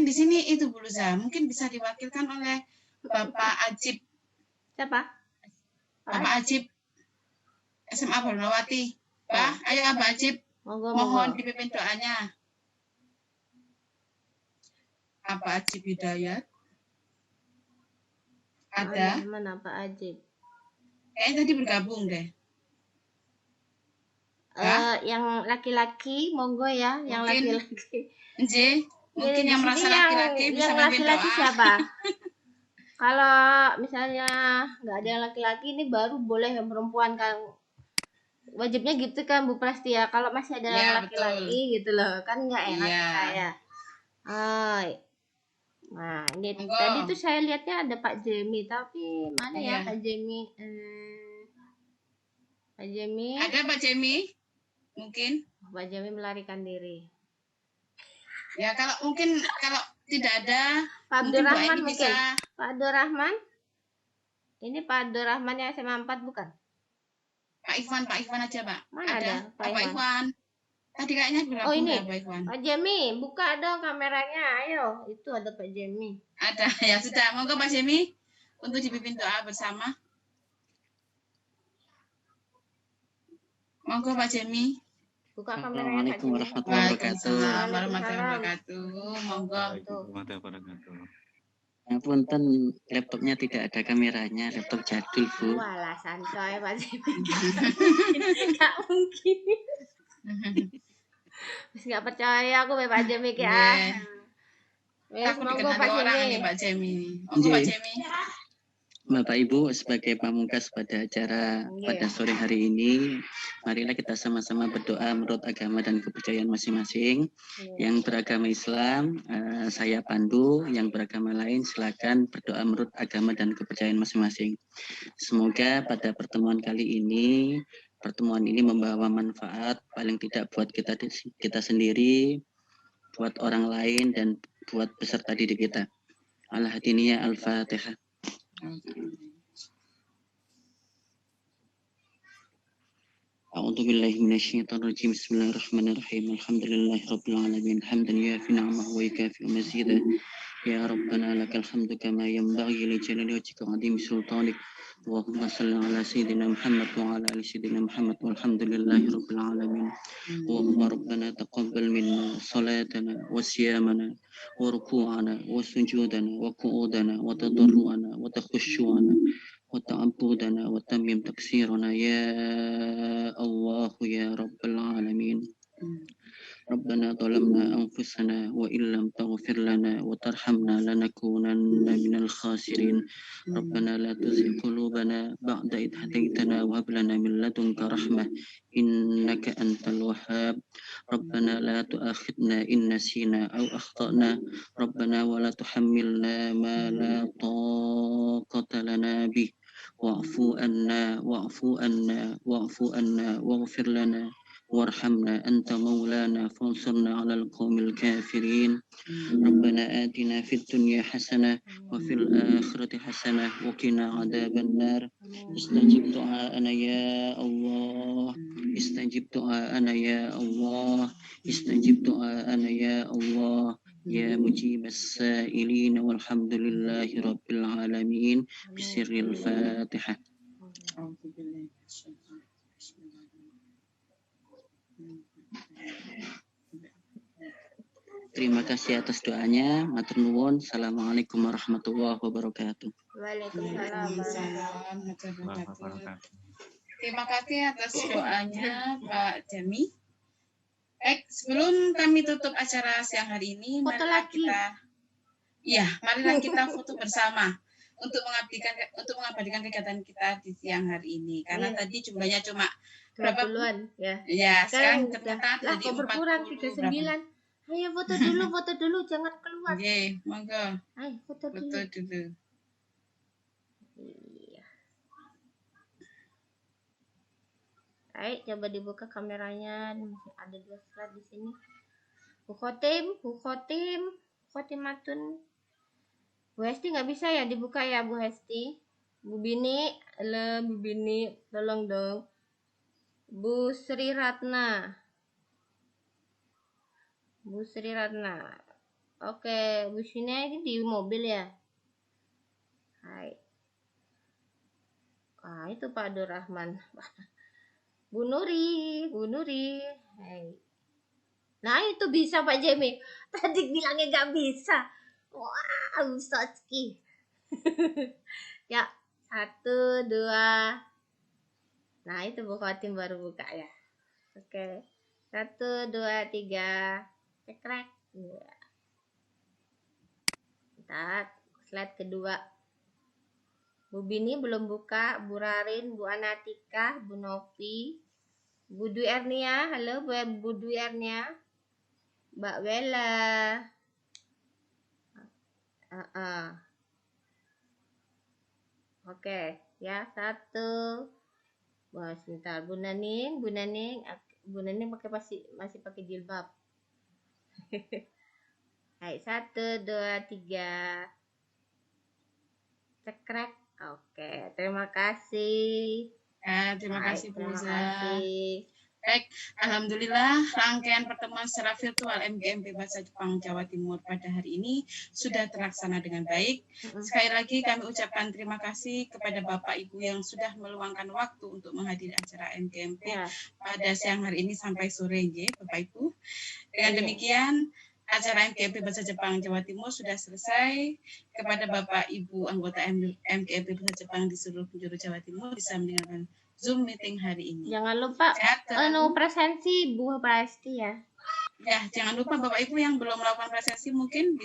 di sini itu Bu Luza, mungkin bisa diwakilkan oleh Bapak Ajib.
Siapa?
Bapak Ajib SMA Bernawati. Pak, ayo Bapak Ajib. Mohon dipimpin doanya. Apa Ajib Hidayat? Ada?
Mana Pak Ajib?
Kayaknya tadi bergabung deh.
Yang laki-laki, monggo ya. Yang laki-laki.
Mungkin yang merasa laki-laki bisa memimpin doa.
Siapa? Kalau misalnya nggak ada yang laki-laki, ini baru boleh yang perempuan kan. Wajibnya gitu kan Bu Prasti ya. Kalau masih ada yang laki-laki gitu loh, kan nggak enak saya. Nah, ini tadi tuh saya lihatnya ada Pak Jemi, tapi mana ya Pak Jemi? Pak Jemi?
Ada Pak Jemi? Mungkin
Pak Jemi melarikan diri.
Ya kalau tidak ada
Pak Abdurrahman mungkin.
Bisa...
Pak Abdurrahman? Ini Pak Abdurrahman yang SMA 4 bukan?
Pak Ikhwan aja Pak.
Mana ada?
Pak Ikhwan. Tadi kayaknya berapa
ini
Pak Ikhwan.
Pak Jemi, buka dong kameranya, ayo. Itu ada Pak Jemi.
Ada, ya sudah. Monggo Pak Jemi untuk dipimpin doa bersama. Monggo Pak Jemi.
Buka kameranya Pak Jemi.
Warahmatullahi wabarakatuh. Monggo.
Punten, laptopnya tidak ada kameranya, laptop jadul Bu.
Walah santai Pak Jemi. Nggak mungkin. Nggak percaya aku Pak Jemi ya.
Monggo Pak Jemi. Monggo Pak Jemi.
Bapak Ibu, sebagai pamungkas pada acara pada sore hari ini, marilah kita sama-sama berdoa menurut agama dan kepercayaan masing-masing. Yang beragama Islam, saya pandu. Yang beragama lain, silakan berdoa menurut agama dan kepercayaan masing-masing. Semoga pada pertemuan kali ini, membawa manfaat paling tidak buat kita sendiri, buat orang lain, dan buat peserta didik kita. Al-Hadiniyah Al-Fatihah. A'udzu billahi minasyaitonir rajim. Bismillahirrahmanirrahim. Alhamdulillahirabbil alamin. Hamdan yafi ni'amahu wa yukafi mazidah. Ya Rabbana lakal hamdu kama yanbaghi li jalali wajhika wa 'azimi sultanik. Allahumma shalli ala sayyidina Muhammad wa ala ali sayyidina Muhammad walhamdulillahirabbil alamin. Allahumma rabbana taqabbal minna salatana wa siyamana wa ruku'ana wa sujudana wa qu'udana wa tadarruana wa takhushu'ana wa ta'abbudana wa tamim taksirana ya Allah ya rabbal alamin. ربنا ظلمنا أنفسنا وإن لم تغفر لنا وترحمنا لنكونن من الخاسرين ربنا لا تزغ قلوبنا بعد إذ هديتنا وهب لنا من لدنك رحمة إنك أنت الوهاب ربنا لا تؤاخذنا إن نسينا أو أخطأنا ربنا ولا تحملنا ما لا طاقة لنا به واعف عنا واغفر لنا وارحمنا أنت مولانا فانصرنا على القوم الكافرين ربنا آتنا في الدنيا حسنة وفي الآخرة حسنة وقنا عذاب النار استجب دعاءنا يا الله استجب دعاءنا يا الله استجب دعاءنا يا الله يا مجيب السائلين والحمد لله رب العالمين بسر الفاتحة. Terima kasih atas doanya. Matur nuwun. Assalamualaikum warahmatullahi wabarakatuh.
Waalaikumsalam.
Terima kasih atas doanya Pak Jami. Baik, sebelum kami tutup acara siang hari ini, marilah kita foto bersama untuk mengabadikan kegiatan kita di siang hari ini. Karena tadi jumlahnya cuma berapa?
20-an ya.
Ya, sekarang
udah.
ternyata
Lah
jadi
kok berkurang 39. Ayo foto dulu, jangan keluar.
Oke, monggo.
Ayo foto dulu. Iya. Ayo coba dibuka kameranya. Masih ada 2 slide di sini. Bu Khotimatun. Bu Hesti nggak bisa ya dibuka ya Bu Hesti. Bu Bini, tolong dong. Bu Sri Ratna. Oke, Bu Sina ini di mobil ya. Hai. Itu Pak Abdurrahman. Bu Nuri. Hai. Nah, itu bisa Pak Jemi. Tadi bilangnya nggak bisa. Wah, Ustazki. Ya, 1, 2. Nah, itu Bu Khotim baru buka ya. Oke. 1, 2, 3. Cekrek. Ya. Bentar, slide kedua. Bu Bini belum buka, Bu Rarin, Bu Anatika, Bu Novi, Bu Dwi Ernia. Halo Bu Dwi Ernia. Mbak Wela. Oke, ya 1. Wah, sebentar. Bu Naning masih pakai jilbab. Hai, 1, 2, 3. Cekrek. Oke, terima kasih.
Terima kasih Bu
Terima
Liza.
kasih.
Baik, alhamdulillah rangkaian pertemuan secara virtual MGMP Bahasa Jepang Jawa Timur pada hari ini sudah terlaksana dengan baik. Sekali lagi kami ucapkan terima kasih kepada Bapak Ibu yang sudah meluangkan waktu untuk menghadiri acara MGMP pada siang hari ini sampai sore, Bapak Ibu. Dengan demikian, acara MGMP Bahasa Jepang Jawa Timur sudah selesai. Kepada Bapak Ibu anggota MGMP Bahasa Jepang di seluruh penjuru Jawa Timur bisa mendengarkan Zoom meeting hari ini.
Jangan lupa presensi Bu Pasti ya.
Ya, jangan lupa Bapak Ibu yang belum melakukan presensi mungkin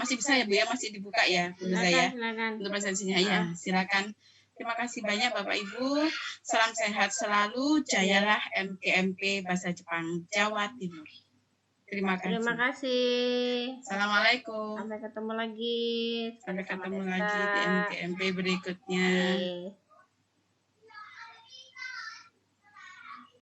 masih bisa ya Bu ya, masih dibuka ya Bu Liza ya. Untuk presensinya ya, silakan. Terima kasih banyak Bapak Ibu. Salam sehat selalu. Jayalah MGMP Bahasa Jepang Jawa Timur. Terima kasih.
Terima kasih.
Assalamualaikum.
Sampai ketemu lagi.
Sampai ketemu lagi di MGMP berikutnya.